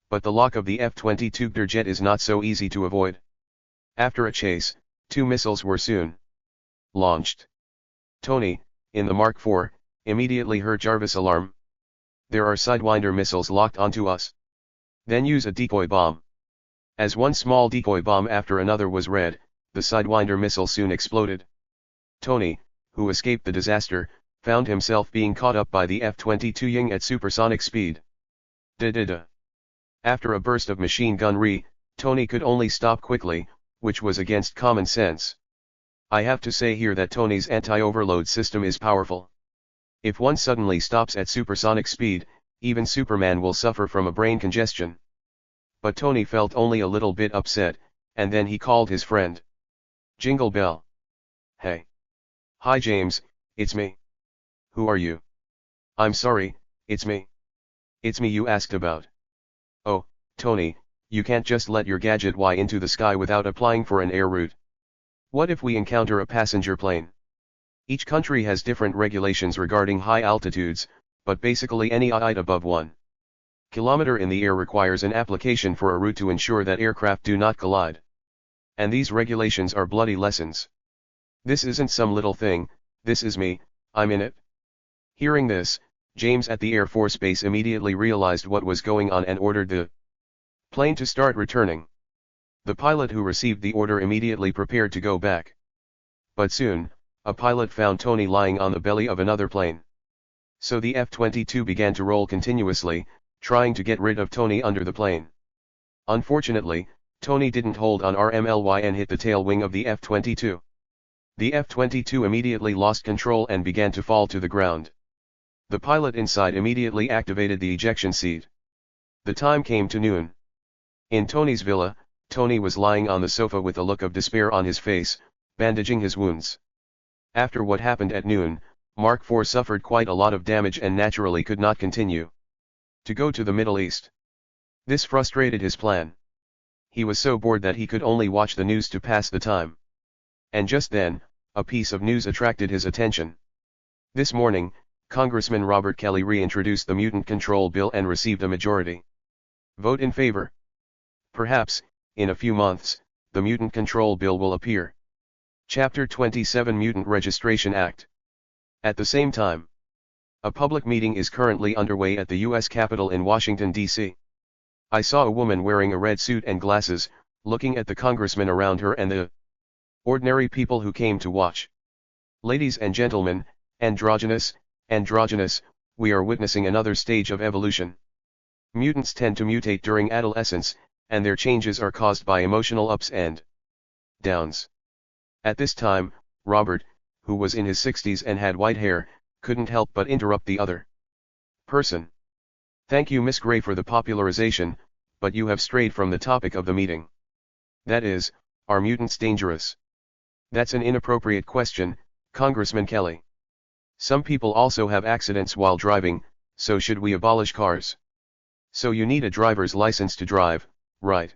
But the lock of the F-22 jet is not so easy to avoid. After a chase, 2 missiles were soon launched. Tony, in the Mark IV, immediately heard Jarvis alarm. There are Sidewinder missiles locked onto us. Then use a decoy bomb. As one small decoy bomb after another was read, the Sidewinder missile soon exploded. Tony, who escaped the disaster, found himself being caught up by the F-22 at supersonic speed. Da-da-da. After a burst of machine gunnery, Tony could only stop quickly, which was against common sense. I have to say here that Tony's anti-overload system is powerful. If one suddenly stops at supersonic speed, even Superman will suffer from a brain congestion. But Tony felt only a little bit upset, and then he called his friend. Jingle bell. Hey. Hi James, it's me. Who are you? I'm sorry, it's me. It's me you asked about. Oh, Tony, you can't just let your gadget fly into the sky without applying for an air route. What if we encounter a passenger plane? Each country has different regulations regarding high altitudes, but basically any height above 1 kilometer in the air requires an application for a route to ensure that aircraft do not collide. And these regulations are bloody lessons. This isn't some little thing, this is me, I'm in it. Hearing this, James at the Air Force Base immediately realized what was going on and ordered the plane to start returning. The pilot who received the order immediately prepared to go back. But soon, a pilot found Tony lying on the belly of another plane. So the F-22 began to roll continuously, trying to get rid of Tony under the plane. Unfortunately, Tony didn't hold on RMLY and hit the tail wing of the F-22. The F-22 immediately lost control and began to fall to the ground. The pilot inside immediately activated the ejection seat. The time came to noon. In Tony's villa, Tony was lying on the sofa with a look of despair on his face, bandaging his wounds. After what happened at noon, Mark IV suffered quite a lot of damage and naturally could not continue to go to the Middle East. This frustrated his plan. He was so bored that he could only watch the news to pass the time. And just then, a piece of news attracted his attention. This morning, Congressman Robert Kelly reintroduced the Mutant Control Bill and received a majority vote in favor. Perhaps, in a few months, the Mutant Control Bill will appear. Chapter 27 Mutant Registration Act. At the same time, a public meeting is currently underway at the U.S. Capitol in Washington, D.C. I saw a woman wearing a red suit and glasses, looking at the congressman around her and the ordinary people who came to watch. Ladies and gentlemen, androgynous, we are witnessing another stage of evolution. Mutants tend to mutate during adolescence, and their changes are caused by emotional ups and downs. At this time, Robert, who was in his 60s and had white hair, couldn't help but interrupt the other person. Thank you, Miss Gray, for the popularization, but you have strayed from the topic of the meeting. That is, are mutants dangerous? That's an inappropriate question, Congressman Kelly. Some people also have accidents while driving, so should we abolish cars? So you need a driver's license to drive, right?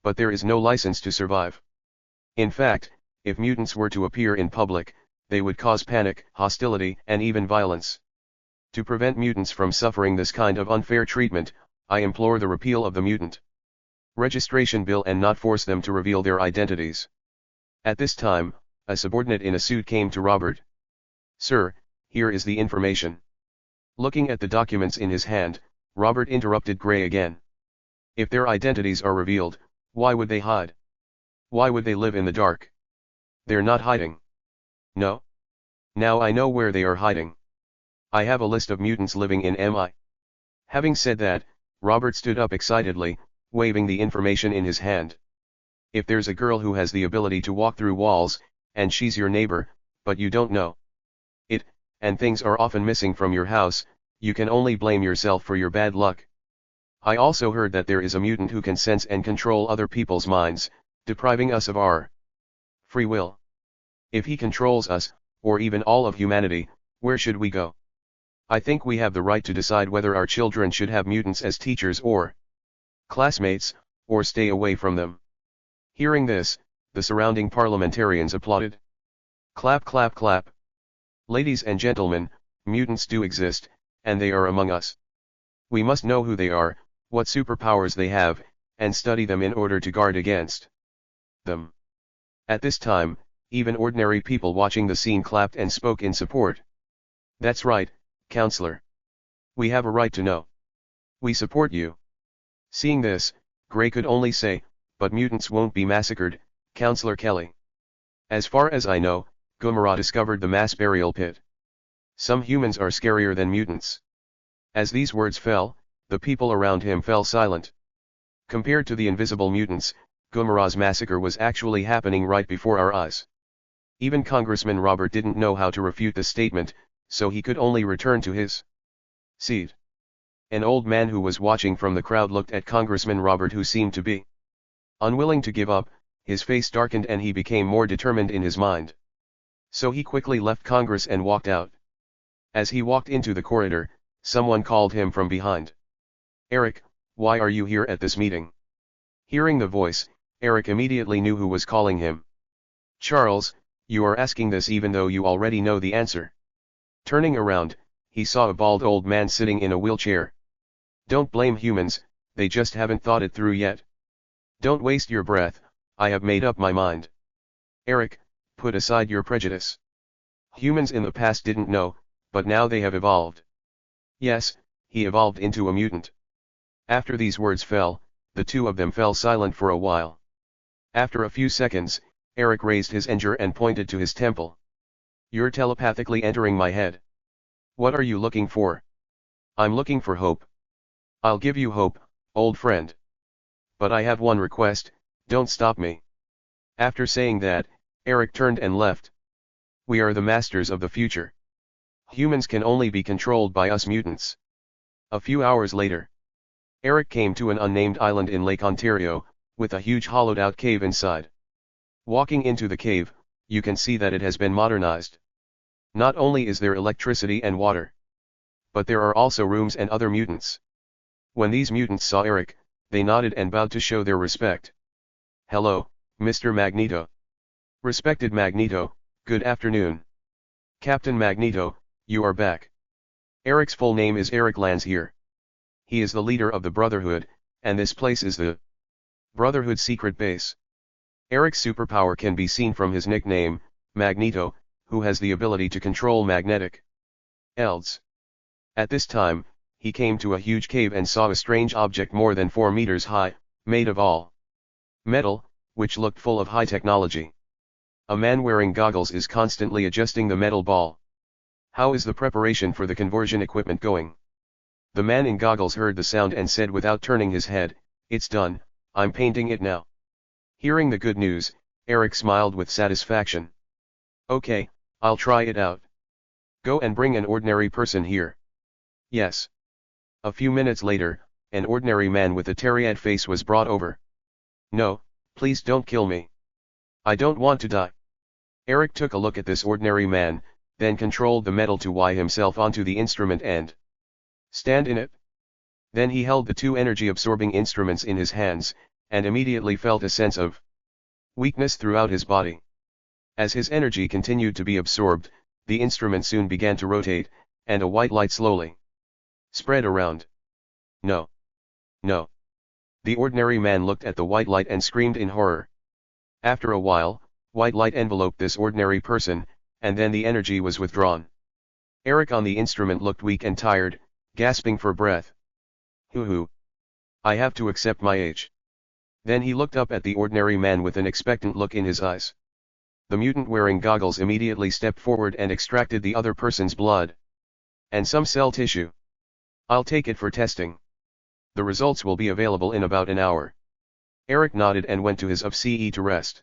But there is no license to survive. In fact, if mutants were to appear in public, they would cause panic, hostility, and even violence. To prevent mutants from suffering this kind of unfair treatment, I implore the repeal of the Mutant Registration Bill and not force them to reveal their identities. At this time, a subordinate in a suit came to Robert. Sir, here is the information. Looking at the documents in his hand, Robert interrupted Gray again. If their identities are revealed, why would they hide? Why would they live in the dark? They're not hiding. No. Now I know where they are hiding. I have a list of mutants living in MI. Having said that, Robert stood up excitedly, waving the information in his hand. If there's a girl who has the ability to walk through walls, and she's your neighbor, but you don't know it, and things are often missing from your house, you can only blame yourself for your bad luck. I also heard that there is a mutant who can sense and control other people's minds, depriving us of our free will. If he controls us, or even all of humanity, where should we go? I think we have the right to decide whether our children should have mutants as teachers or classmates, or stay away from them. Hearing this, the surrounding parliamentarians applauded. Clap, clap, clap. Ladies and gentlemen, mutants do exist, and they are among us. We must know who they are, what superpowers they have, and study them in order to guard against them. At this time, even ordinary people watching the scene clapped and spoke in support. That's right, Counselor. We have a right to know. We support you. Seeing this, Gray could only say, but mutants won't be massacred, Counselor Kelly. As far as I know, Gomorrah discovered the mass burial pit. Some humans are scarier than mutants. As these words fell, the people around him fell silent. Compared to the invisible mutants, Gomorrah's massacre was actually happening right before our eyes. Even Congressman Robert didn't know how to refute the statement, so he could only return to his seat. An old man who was watching from the crowd looked at Congressman Robert, who seemed to be unwilling to give up. His face darkened and he became more determined in his mind. So he quickly left Congress and walked out. As he walked into the corridor, someone called him from behind. Eric, why are you here at this meeting? Hearing the voice, Eric immediately knew who was calling him. Charles, you are asking this even though you already know the answer. Turning around, he saw a bald old man sitting in a wheelchair. Don't blame humans, they just haven't thought it through yet. Don't waste your breath, I have made up my mind. Eric, put aside your prejudice. Humans in the past didn't know, but now they have evolved. Yes, he evolved into a mutant. After these words fell, the two of them fell silent for a while. After a few seconds, Eric raised his anger and pointed to his temple. You're telepathically entering my head. What are you looking for? I'm looking for hope. I'll give you hope, old friend. But I have one request, don't stop me. After saying that, Eric turned and left. We are the masters of the future. Humans can only be controlled by us mutants. A few hours later, Eric came to an unnamed island in Lake Ontario, with a huge hollowed-out cave inside. Walking into the cave, you can see that it has been modernized. Not only is there electricity and water, but there are also rooms and other mutants. When these mutants saw Eric, they nodded and bowed to show their respect. Hello, Mr. Magneto. Respected Magneto, good afternoon. Captain Magneto, you are back. Eric's full name is Eric Landshear. He is the leader of the Brotherhood, and this place is the Brotherhood secret base. Eric's superpower can be seen from his nickname, Magneto, who has the ability to control magnetic fields. At this time, he came to a huge cave and saw a strange object more than 4 meters high, made of all metal, which looked full of high technology. A man wearing goggles is constantly adjusting the metal ball. How is the preparation for the conversion equipment going? The man in goggles heard the sound and said without turning his head, it's done, I'm painting it now. Hearing the good news, Eric smiled with satisfaction. Okay, I'll try it out. Go and bring an ordinary person here. Yes. A few minutes later, an ordinary man with a Tyriad face was brought over. No, please don't kill me. I don't want to die. Eric took a look at this ordinary man, then controlled the metal to wire himself onto the instrument and stand in it. Then he held the 2 energy-absorbing instruments in his hands, and immediately felt a sense of weakness throughout his body. As his energy continued to be absorbed, the instrument soon began to rotate, and a white light slowly spread around. No. No. The ordinary man looked at the white light and screamed in horror. After a while, white light enveloped this ordinary person, and then the energy was withdrawn. Eric on the instrument looked weak and tired, gasping for breath. Hoo-hoo. I have to accept my age. Then he looked up at the ordinary man with an expectant look in his eyes. The mutant wearing goggles immediately stepped forward and extracted the other person's blood and some cell tissue. I'll take it for testing. The results will be available in about an hour. Eric nodded and went to his office to rest.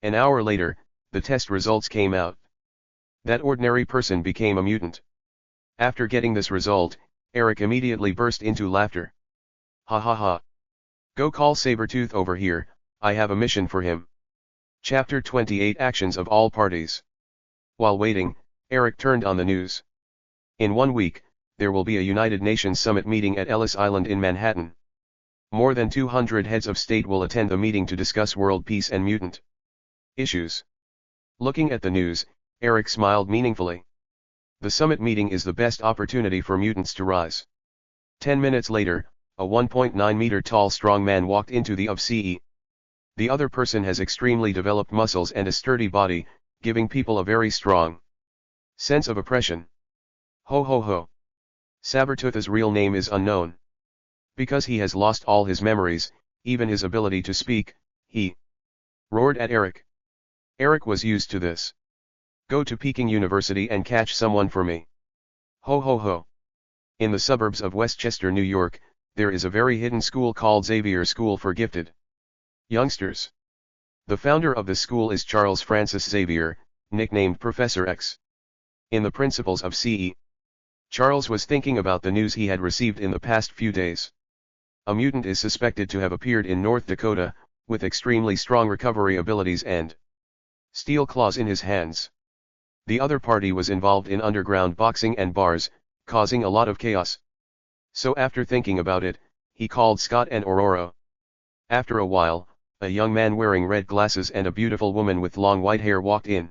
An hour later, the test results came out. That ordinary person became a mutant. After getting this result, Eric immediately burst into laughter. Ha ha ha. Go call Sabretooth over here, I have a mission for him. Chapter 28 Actions of All Parties. While waiting, Eric turned on the news. In 1 week, there will be a United Nations Summit meeting at Ellis Island in Manhattan. More than 200 heads of state will attend the meeting to discuss world peace and mutant issues. Looking at the news, Eric smiled meaningfully. The summit meeting is the best opportunity for mutants to rise. 10 minutes later, a 1.9 meter tall strong man walked into the office. The other person has extremely developed muscles and a sturdy body, giving people a very strong sense of oppression. Ho ho ho. Sabretooth's real name is unknown. Because he has lost all his memories, even his ability to speak, he roared at Eric. Eric was used to this. Go to Peking University and catch someone for me. Ho ho ho. In the suburbs of Westchester, New York, there is a very hidden school called Xavier School for Gifted Youngsters. The founder of the school is Charles Francis Xavier, nicknamed Professor X. In the Principles of CE, Charles was thinking about the news he had received in the past few days. A mutant is suspected to have appeared in North Dakota, with extremely strong recovery abilities and steel claws in his hands. The other party was involved in underground boxing and bars, causing a lot of chaos. So after thinking about it, he called Scott and Aurora. After a while, a young man wearing red glasses and a beautiful woman with long white hair walked in.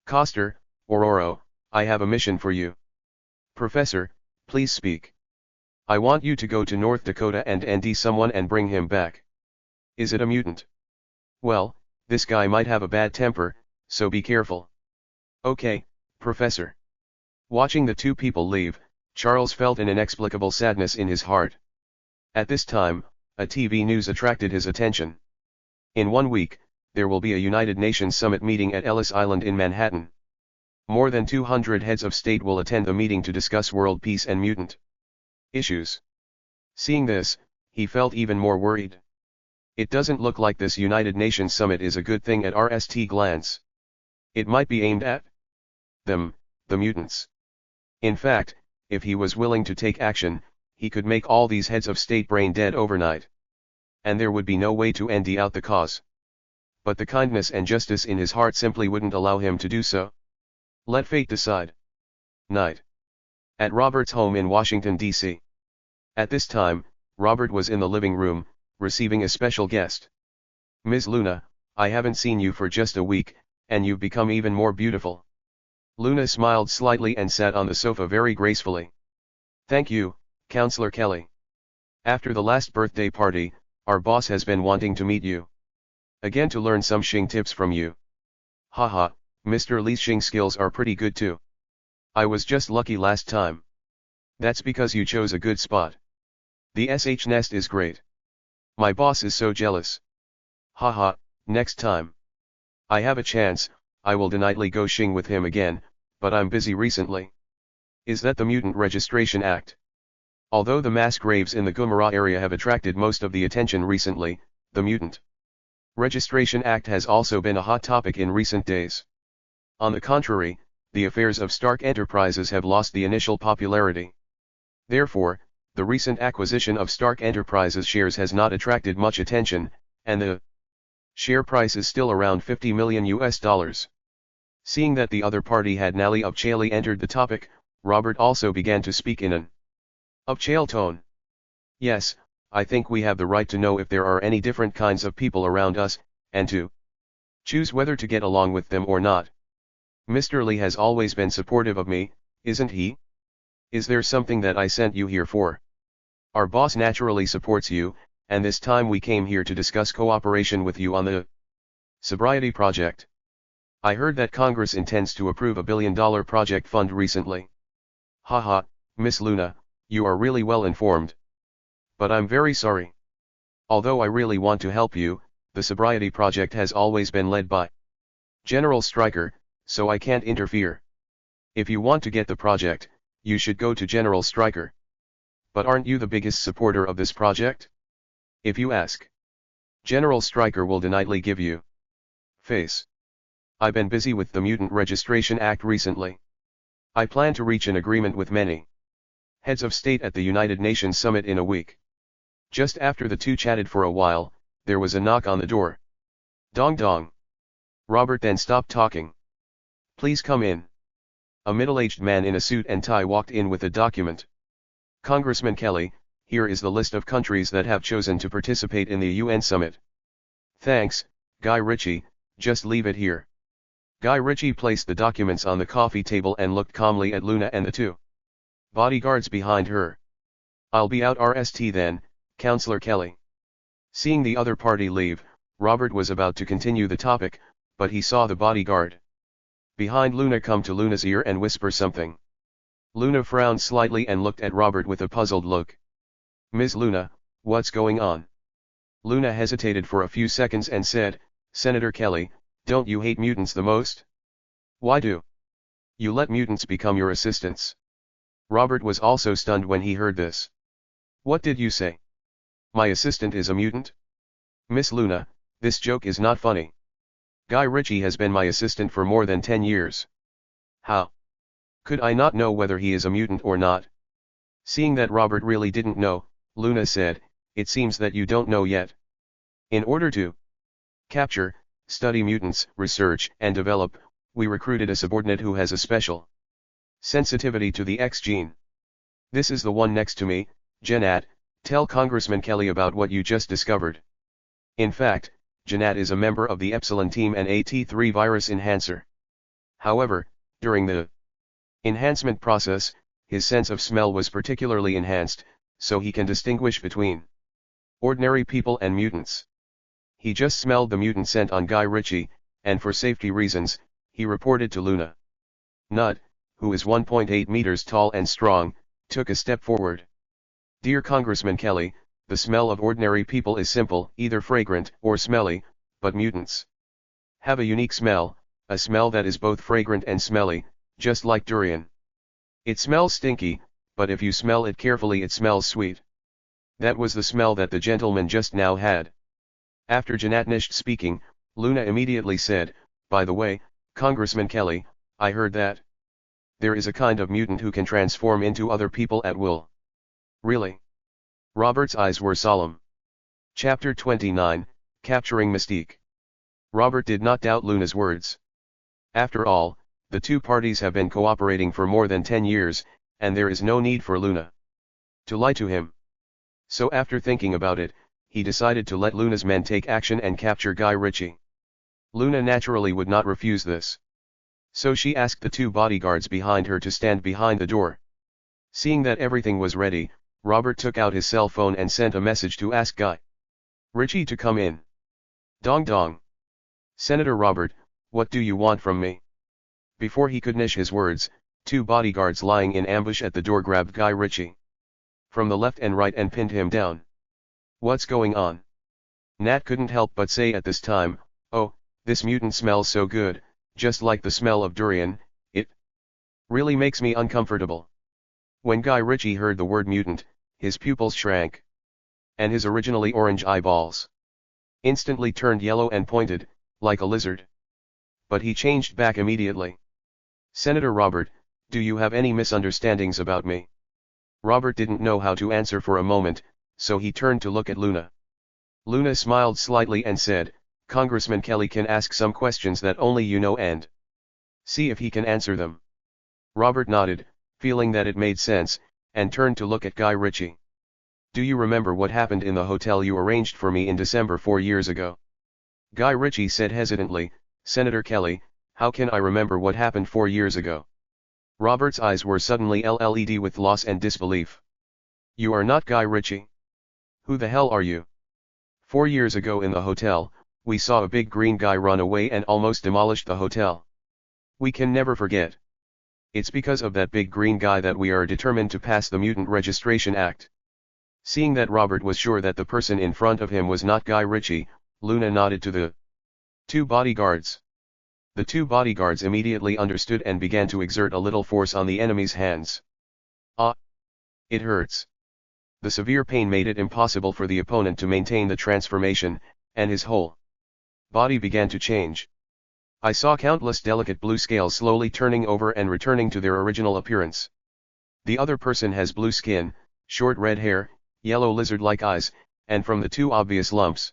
Coster, Aurora, I have a mission for you. Professor, please speak. I want you to go to North Dakota and ND someone and bring him back. Is it a mutant? Well, this guy might have a bad temper, so be careful. Okay, Professor. Watching the two people leave, Charles felt an inexplicable sadness in his heart. At this time, a TV news attracted his attention. In 1 week, there will be a United Nations summit meeting at Ellis Island in Manhattan. More than 200 heads of state will attend the meeting to discuss world peace and mutant issues. Seeing this, he felt even more worried. It doesn't look like this United Nations summit is a good thing at first glance. It might be aimed at them, the mutants. In fact, if he was willing to take action, he could make all these heads of state brain dead overnight. And there would be no way to end out the cause. But the kindness and justice in his heart simply wouldn't allow him to do so. Let fate decide. Night. At Robert's home in Washington, D.C. At this time, Robert was in the living room, receiving a special guest. Ms. Luna, I haven't seen you for just a week, and you've become even more beautiful. Luna smiled slightly and sat on the sofa very gracefully. Thank you, Counselor Kelly. After the last birthday party, our boss has been wanting to meet you again to learn some Xing tips from you. Haha, Mr. Lee's Xing skills are pretty good too. I was just lucky last time. That's because you chose a good spot. The SH nest is great. My boss is so jealous. Haha, next time I have a chance, I will definitely go Xing with him again, but I'm busy recently. Is that the Mutant Registration Act? Although the mass graves in the Gumara area have attracted most of the attention recently, the Mutant Registration Act has also been a hot topic in recent days. On the contrary, the affairs of Stark Enterprises have lost the initial popularity. Therefore, the recent acquisition of Stark Enterprises shares has not attracted much attention, and the share price is still around $50 million. Seeing that the other party had Nally Upchali entered the topic, Robert also began to speak in an Upchale tone. Yes, I think we have the right to know if there are any different kinds of people around us, and to choose whether to get along with them or not. Mr. Lee has always been supportive of me, isn't he? Is there something that I sent you here for? Our boss naturally supports you, and this time we came here to discuss cooperation with you on the Sobriety Project. I heard that Congress intends to approve a $1 billion project fund recently. Haha, Miss Luna, you are really well informed. But I'm very sorry. Although I really want to help you, the Sobriety Project has always been led by General Stryker, so I can't interfere. If you want to get the project, you should go to General Stryker. But aren't you the biggest supporter of this project? If you ask, General Stryker will definitely give you face. I've been busy with the Mutant Registration Act recently. I plan to reach an agreement with many heads of state at the United Nations Summit in a week. Just after the two chatted for a while, there was a knock on the door. Dong dong. Robert then stopped talking. Please come in. A middle-aged man in a suit and tie walked in with a document. Congressman Kelly, here is the list of countries that have chosen to participate in the UN Summit. Thanks, Guy Ritchie, just leave it here. Guy Ritchie placed the documents on the coffee table and looked calmly at Luna and the two bodyguards behind her. I'll be out RST then, Counselor Kelly. Seeing the other party leave, Robert was about to continue the topic, but he saw the bodyguard behind Luna come to Luna's ear and whisper something. Luna frowned slightly and looked at Robert with a puzzled look. Ms. Luna, what's going on? Luna hesitated for a few seconds and said, Senator Kelly, don't you hate mutants the most? Why do you let mutants become your assistants? Robert was also stunned when he heard this. What did you say? My assistant is a mutant? Miss Luna, this joke is not funny. Guy Ritchie has been my assistant for more than 10 years. How could I not know whether he is a mutant or not? Seeing that Robert really didn't know, Luna said, it seems that you don't know yet. In order to capture, study mutants, research and develop, we recruited a subordinate who has a special sensitivity to the X gene. This is the one next to me, Janat. Tell Congressman Kelly about what you just discovered. In fact, Janat is a member of the Epsilon team and a T3 virus enhancer. However, during the enhancement process, his sense of smell was particularly enhanced, so he can distinguish between ordinary people and mutants. He just smelled the mutant scent on Guy Ritchie, and for safety reasons, he reported to Luna. Nutt, who is 1.8 meters tall and strong, took a step forward. Dear Congressman Kelly, the smell of ordinary people is simple, either fragrant or smelly, but mutants have a unique smell, a smell that is both fragrant and smelly, just like durian. It smells stinky, but if you smell it carefully it smells sweet. That was the smell that the gentleman just now had. After Janet finished speaking, Luna immediately said, by the way, Congressman Kelly, I heard that there is a kind of mutant who can transform into other people at will. Really? Robert's eyes were solemn. Chapter 29, Capturing Mystique. Robert did not doubt Luna's words. After all, the two parties have been cooperating for more than 10 years, and there is no need for Luna to lie to him. So after thinking about it, he decided to let Luna's men take action and capture Guy Ritchie. Luna naturally would not refuse this. So she asked the two bodyguards behind her to stand behind the door. Seeing that everything was ready, Robert took out his cell phone and sent a message to ask Guy Ritchie to come in. Dong dong. Senator Robert, what do you want from me? Before he could finish his words, two bodyguards lying in ambush at the door grabbed Guy Ritchie from the left and right and pinned him down. What's going on? Nat couldn't help but say at this time, oh, this mutant smells so good, just like the smell of durian, it really makes me uncomfortable. When Guy Ritchie heard the word mutant, his pupils shrank, and his originally orange eyeballs instantly turned yellow and pointed, like a lizard. But he changed back immediately. Senator Robert, do you have any misunderstandings about me? Robert didn't know how to answer for a moment, so he turned to look at Luna. Luna smiled slightly and said, Congressman Kelly can ask some questions that only you know and see if he can answer them. Robert nodded, feeling that it made sense, and turned to look at Guy Ritchie. Do you remember what happened in the hotel you arranged for me in December 4 years ago? Guy Ritchie said hesitantly, Senator Kelly, how can I remember what happened 4 years ago? Robert's eyes were suddenly LED with loss and disbelief. You are not Guy Ritchie. Who the hell are you? 4 years ago in the hotel, we saw a big green guy run away and almost demolished the hotel. We can never forget. It's because of that big green guy that we are determined to pass the Mutant Registration Act. Seeing that Robert was sure that the person in front of him was not Guy Ritchie, Luna nodded to the two bodyguards. The two bodyguards immediately understood and began to exert a little force on the enemy's hands. Ah! It hurts. The severe pain made it impossible for the opponent to maintain the transformation, and his whole body began to change. I saw countless delicate blue scales slowly turning over and returning to their original appearance. The other person has blue skin, short red hair, yellow lizard-like eyes, and from the two obvious lumps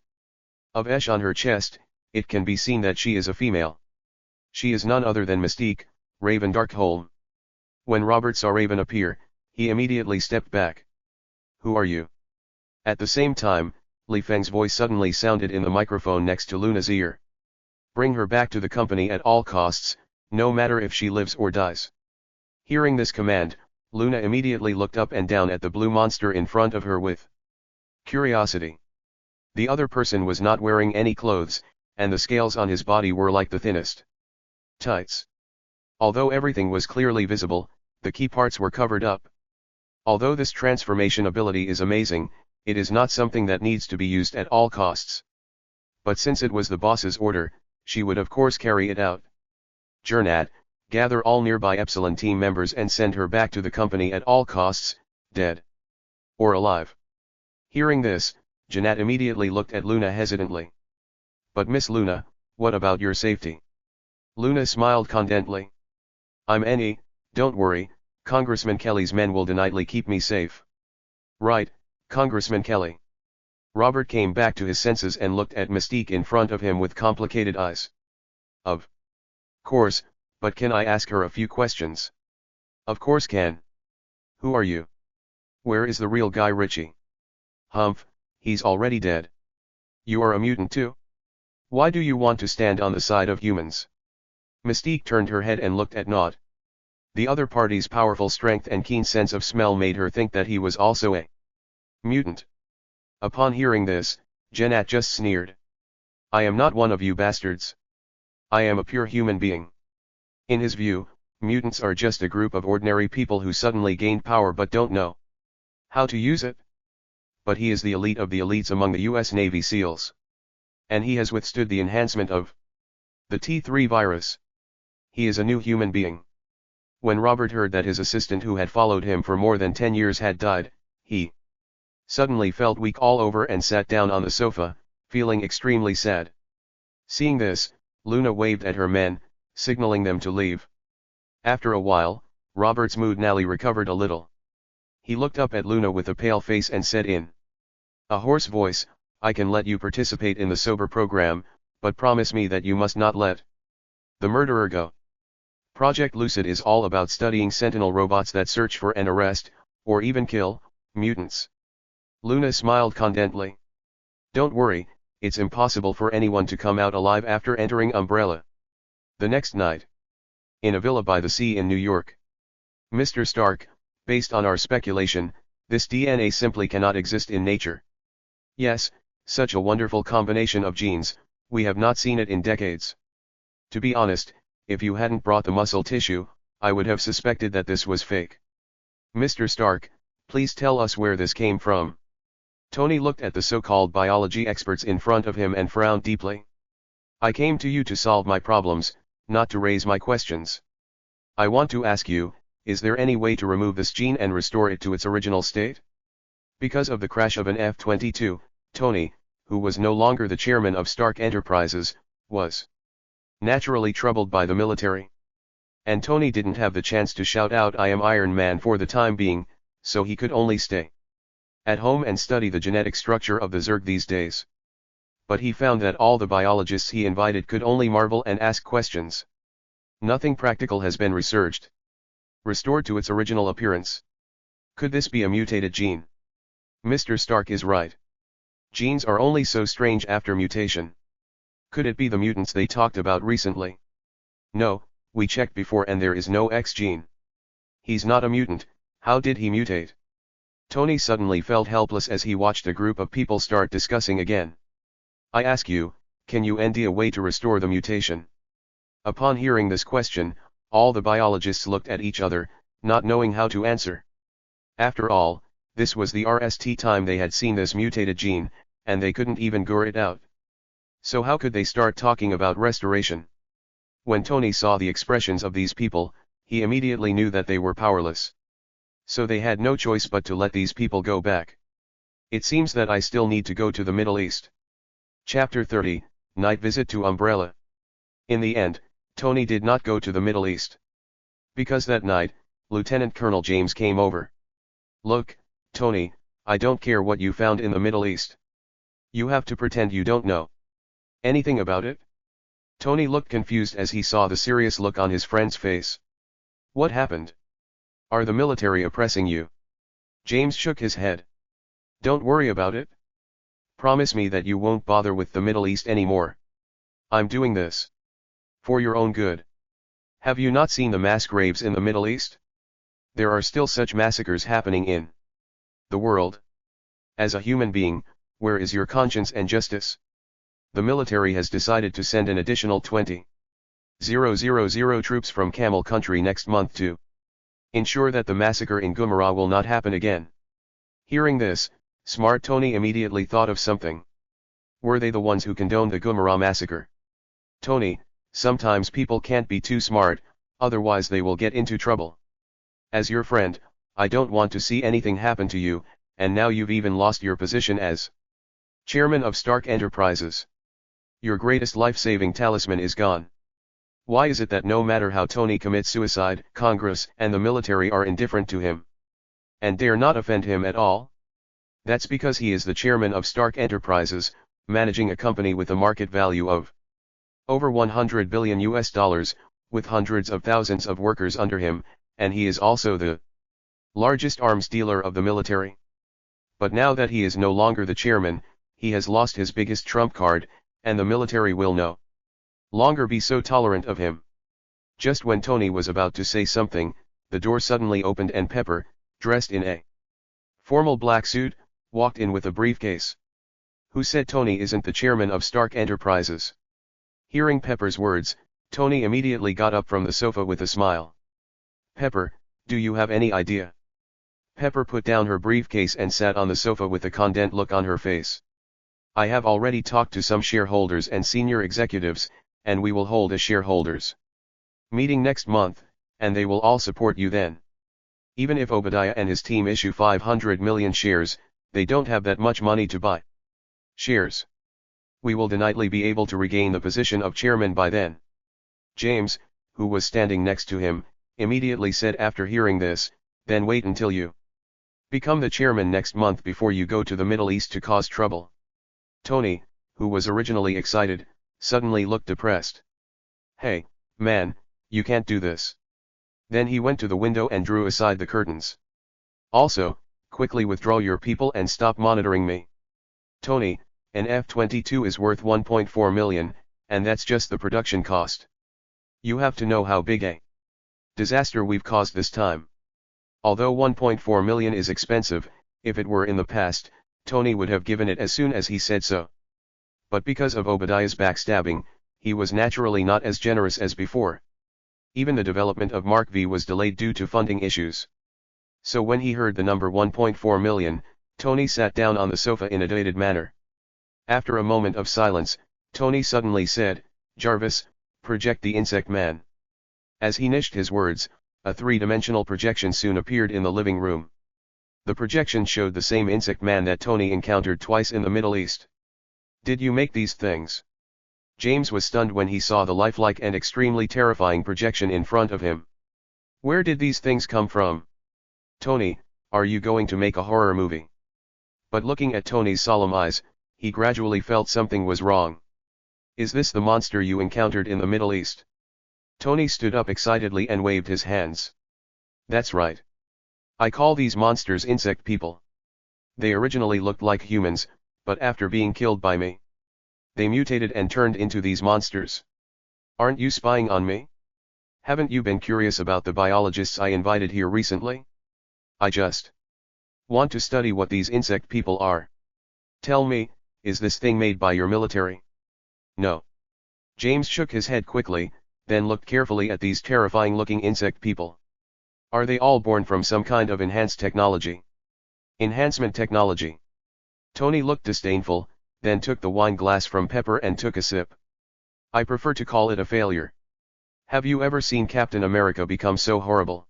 of ash on her chest, it can be seen that she is a female. She is none other than Mystique, Raven Darkholme. When Robert saw Raven appear, he immediately stepped back. Who are you? At the same time, Li Feng's voice suddenly sounded in the microphone next to Luna's ear. Bring her back to the company at all costs, no matter if she lives or dies. Hearing this command, Luna immediately looked up and down at the blue monster in front of her with curiosity. The other person was not wearing any clothes, and the scales on his body were like the thinnest tights. Although everything was clearly visible, the key parts were covered up. Although this transformation ability is amazing, it is not something that needs to be used at all costs. But since it was the boss's order, she would of course carry it out. Jernat, gather all nearby Epsilon team members and send her back to the company at all costs, dead or alive. Hearing this, Janet immediately looked at Luna hesitantly. But Miss Luna, what about your safety? Luna smiled contently. I'm Annie, don't worry, Congressman Kelly's men will nightly keep me safe. Right, Congressman Kelly. Robert came back to his senses and looked at Mystique in front of him with complicated eyes. Of course, but can I ask her a few questions? Of course can. Who are you? Where is the real Guy Ritchie? Humph, he's already dead. You are a mutant too? Why do you want to stand on the side of humans? Mystique turned her head and looked at Nott. The other party's powerful strength and keen sense of smell made her think that he was also a mutant. Upon hearing this, Jennat just sneered. I am not one of you bastards. I am a pure human being. In his view, mutants are just a group of ordinary people who suddenly gained power but don't know how to use it. But he is the elite of the elites among the US Navy SEALs. And he has withstood the enhancement of the T3 virus. He is a new human being. When Robert heard that his assistant who had followed him for more than 10 years had died, he suddenly felt weak all over and sat down on the sofa, feeling extremely sad. Seeing this, Luna waved at her men, signaling them to leave. After a while, Robert's mood nearly recovered a little. He looked up at Luna with a pale face and said in a hoarse voice, I can let you participate in the sober program, but promise me that you must not let the murderer go. Project Lucid is all about studying sentinel robots that search for and arrest, or even kill, mutants. Luna smiled contentedly. Don't worry, it's impossible for anyone to come out alive after entering Umbrella. The next night, in a villa by the sea in New York. Mr. Stark, based on our speculation, this DNA simply cannot exist in nature. Yes, such a wonderful combination of genes, we have not seen it in decades. To be honest, if you hadn't brought the muscle tissue, I would have suspected that this was fake. Mr. Stark, please tell us where this came from. Tony looked at the so-called biology experts in front of him and frowned deeply. I came to you to solve my problems, not to raise my questions. I want to ask you, is there any way to remove this gene and restore it to its original state? Because of the crash of an F-22, Tony, who was no longer the chairman of Stark Enterprises, was naturally troubled by the military. And Tony didn't have the chance to shout out I am Iron Man for the time being, so he could only stay at home and study the genetic structure of the Zerg these days. But he found that all the biologists he invited could only marvel and ask questions. Nothing practical has been researched. Restored to its original appearance. Could this be a mutated gene? Mr. Stark is right. Genes are only so strange after mutation. Could it be the mutants they talked about recently? No, we checked before and there is no X gene. He's not a mutant, how did he mutate? Tony suddenly felt helpless as he watched a group of people start discussing again. I ask you, can you find a way to restore the mutation? Upon hearing this question, all the biologists looked at each other, not knowing how to answer. After all, this was the RST time they had seen this mutated gene, and they couldn't even figure it out. So how could they start talking about restoration? When Tony saw the expressions of these people, he immediately knew that they were powerless. So they had no choice but to let these people go back. It seems that I still need to go to the Middle East. Chapter 30, Night Visit to Umbrella. In the end, Tony did not go to the Middle East. Because that night, Lieutenant Colonel James came over. Look, Tony, I don't care what you found in the Middle East. You have to pretend you don't know anything about it. Tony looked confused as he saw the serious look on his friend's face. What happened? Are the military oppressing you? James shook his head. Don't worry about it. Promise me that you won't bother with the Middle East anymore. I'm doing this for your own good. Have you not seen the mass graves in the Middle East? There are still such massacres happening in the world. As a human being, where is your conscience and justice? The military has decided to send an additional 20,000 troops from Camel Country next month to ensure that the massacre in Gumara will not happen again. Hearing this, smart Tony immediately thought of something. Were they the ones who condoned the Gumara massacre? Tony, sometimes people can't be too smart, otherwise they will get into trouble. As your friend, I don't want to see anything happen to you, and now you've even lost your position as chairman of Stark Enterprises. Your greatest life-saving talisman is gone. Why is it that no matter how Tony commits suicide, Congress and the military are indifferent to him and dare not offend him at all? That's because he is the chairman of Stark Enterprises, managing a company with a market value of over $100 billion, with hundreds of thousands of workers under him, and he is also the largest arms dealer of the military. But now that he is no longer the chairman, he has lost his biggest trump card, and the military will no longer be so tolerant of him. Just when Tony was about to say something, the door suddenly opened and Pepper, dressed in a formal black suit, walked in with a briefcase. Who said Tony isn't the chairman of Stark Enterprises? Hearing Pepper's words, Tony immediately got up from the sofa with a smile. Pepper, do you have any idea? Pepper put down her briefcase and sat on the sofa with a content look on her face. I have already talked to some shareholders and senior executives, and we will hold a shareholders meeting next month, and they will all support you then. Even if Obadiah and his team issue 500 million shares, they don't have that much money to buy shares. We will definitely be able to regain the position of chairman by then. James, who was standing next to him, immediately said after hearing this, then wait until you become the chairman next month before you go to the Middle East to cause trouble. Tony, who was originally excited, suddenly looked depressed. Hey, man, you can't do this. Then he went to the window and drew aside the curtains. Also, quickly withdraw your people and stop monitoring me. Tony, an F-22 is worth 1.4 million, and that's just the production cost. You have to know how big a disaster we've caused this time. Although 1.4 million is expensive, if it were in the past, Tony would have given it as soon as he said so. But because of Obadiah's backstabbing, he was naturally not as generous as before. Even the development of Mark V was delayed due to funding issues. So when he heard the number 1.4 million, Tony sat down on the sofa in a dated manner. After a moment of silence, Tony suddenly said, Jarvis, project the insect man. As he nished his words, a three-dimensional projection soon appeared in the living room. The projection showed the same insect man that Tony encountered twice in the Middle East. Did you make these things? James was stunned when he saw the lifelike and extremely terrifying projection in front of him. Where did these things come from? Tony, are you going to make a horror movie? But looking at Tony's solemn eyes, he gradually felt something was wrong. Is this the monster you encountered in the Middle East? Tony stood up excitedly and waved his hands. That's right. I call these monsters insect people. They originally looked like humans, but after being killed by me, they mutated and turned into these monsters. Aren't you spying on me? Haven't you been curious about the biologists I invited here recently? I just want to study what these insect people are. Tell me, is this thing made by your military? No. James shook his head quickly, then looked carefully at these terrifying-looking insect people. Are they all born from some kind of enhanced technology? Enhancement technology. Tony looked disdainful, then took the wine glass from Pepper and took a sip. I prefer to call it a failure. Have you ever seen Captain America become so horrible?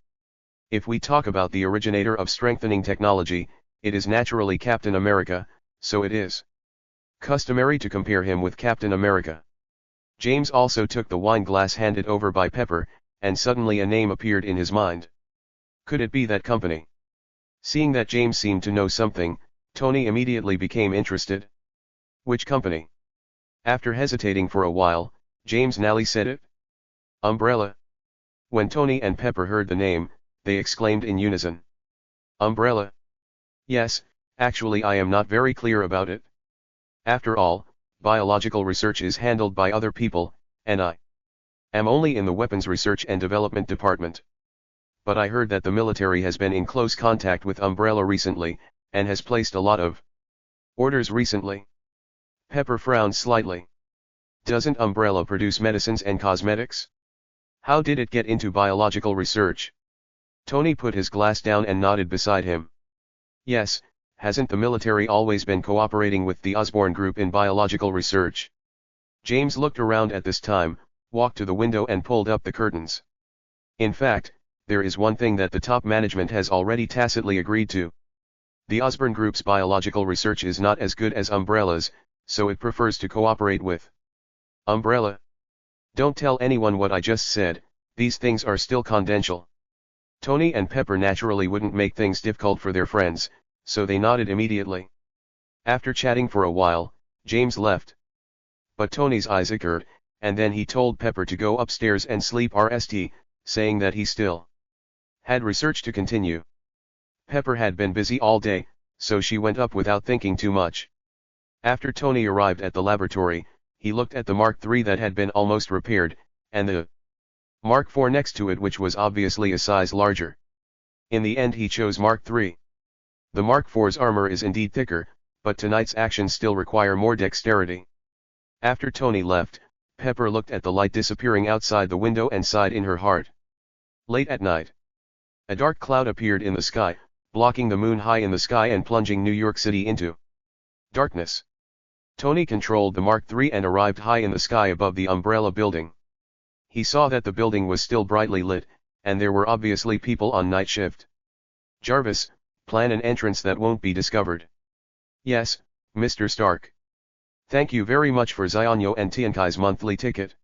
If we talk about the originator of strengthening technology, it is naturally Captain America, so it is customary to compare him with Captain America. James also took the wine glass handed over by Pepper, and suddenly a name appeared in his mind. Could it be that company? Seeing that James seemed to know something, Tony immediately became interested. Which company? After hesitating for a while, James Nally said it. Umbrella. When Tony and Pepper heard the name, they exclaimed in unison. Umbrella? Yes, actually I am not very clear about it. After all, biological research is handled by other people, and I am only in the weapons research and development department. But I heard that the military has been in close contact with Umbrella recently, and has placed a lot of orders recently. Pepper frowned slightly. Doesn't Umbrella produce medicines and cosmetics? How did it get into biological research? Tony put his glass down and nodded beside him. Yes, hasn't the military always been cooperating with the Osborne Group in biological research? James looked around at this time, walked to the window and pulled up the curtains. In fact, there is one thing that the top management has already tacitly agreed to. The Osborne Group's biological research is not as good as Umbrella's, so it prefers to cooperate with Umbrella. Don't tell anyone what I just said, these things are still confidential. Tony and Pepper naturally wouldn't make things difficult for their friends, so they nodded immediately. After chatting for a while, James left. But Tony's eyes occurred, and then he told Pepper to go upstairs and sleep rest, saying that he still had research to continue. Pepper had been busy all day, so she went up without thinking too much. After Tony arrived at the laboratory, he looked at the Mark III that had been almost repaired, and the Mark IV next to it, which was obviously a size larger. In the end he chose Mark III. The Mark IV's armor is indeed thicker, but tonight's actions still require more dexterity. After Tony left, Pepper looked at the light disappearing outside the window and sighed in her heart. Late at night, a dark cloud appeared in the sky, blocking the moon high in the sky and plunging New York City into darkness. Tony controlled the Mark III and arrived high in the sky above the Umbrella Building. He saw that the building was still brightly lit, and there were obviously people on night shift. Jarvis, plan an entrance that won't be discovered. Yes, Mr. Stark. Thank you very much for Zionyo and Tiankai's monthly ticket.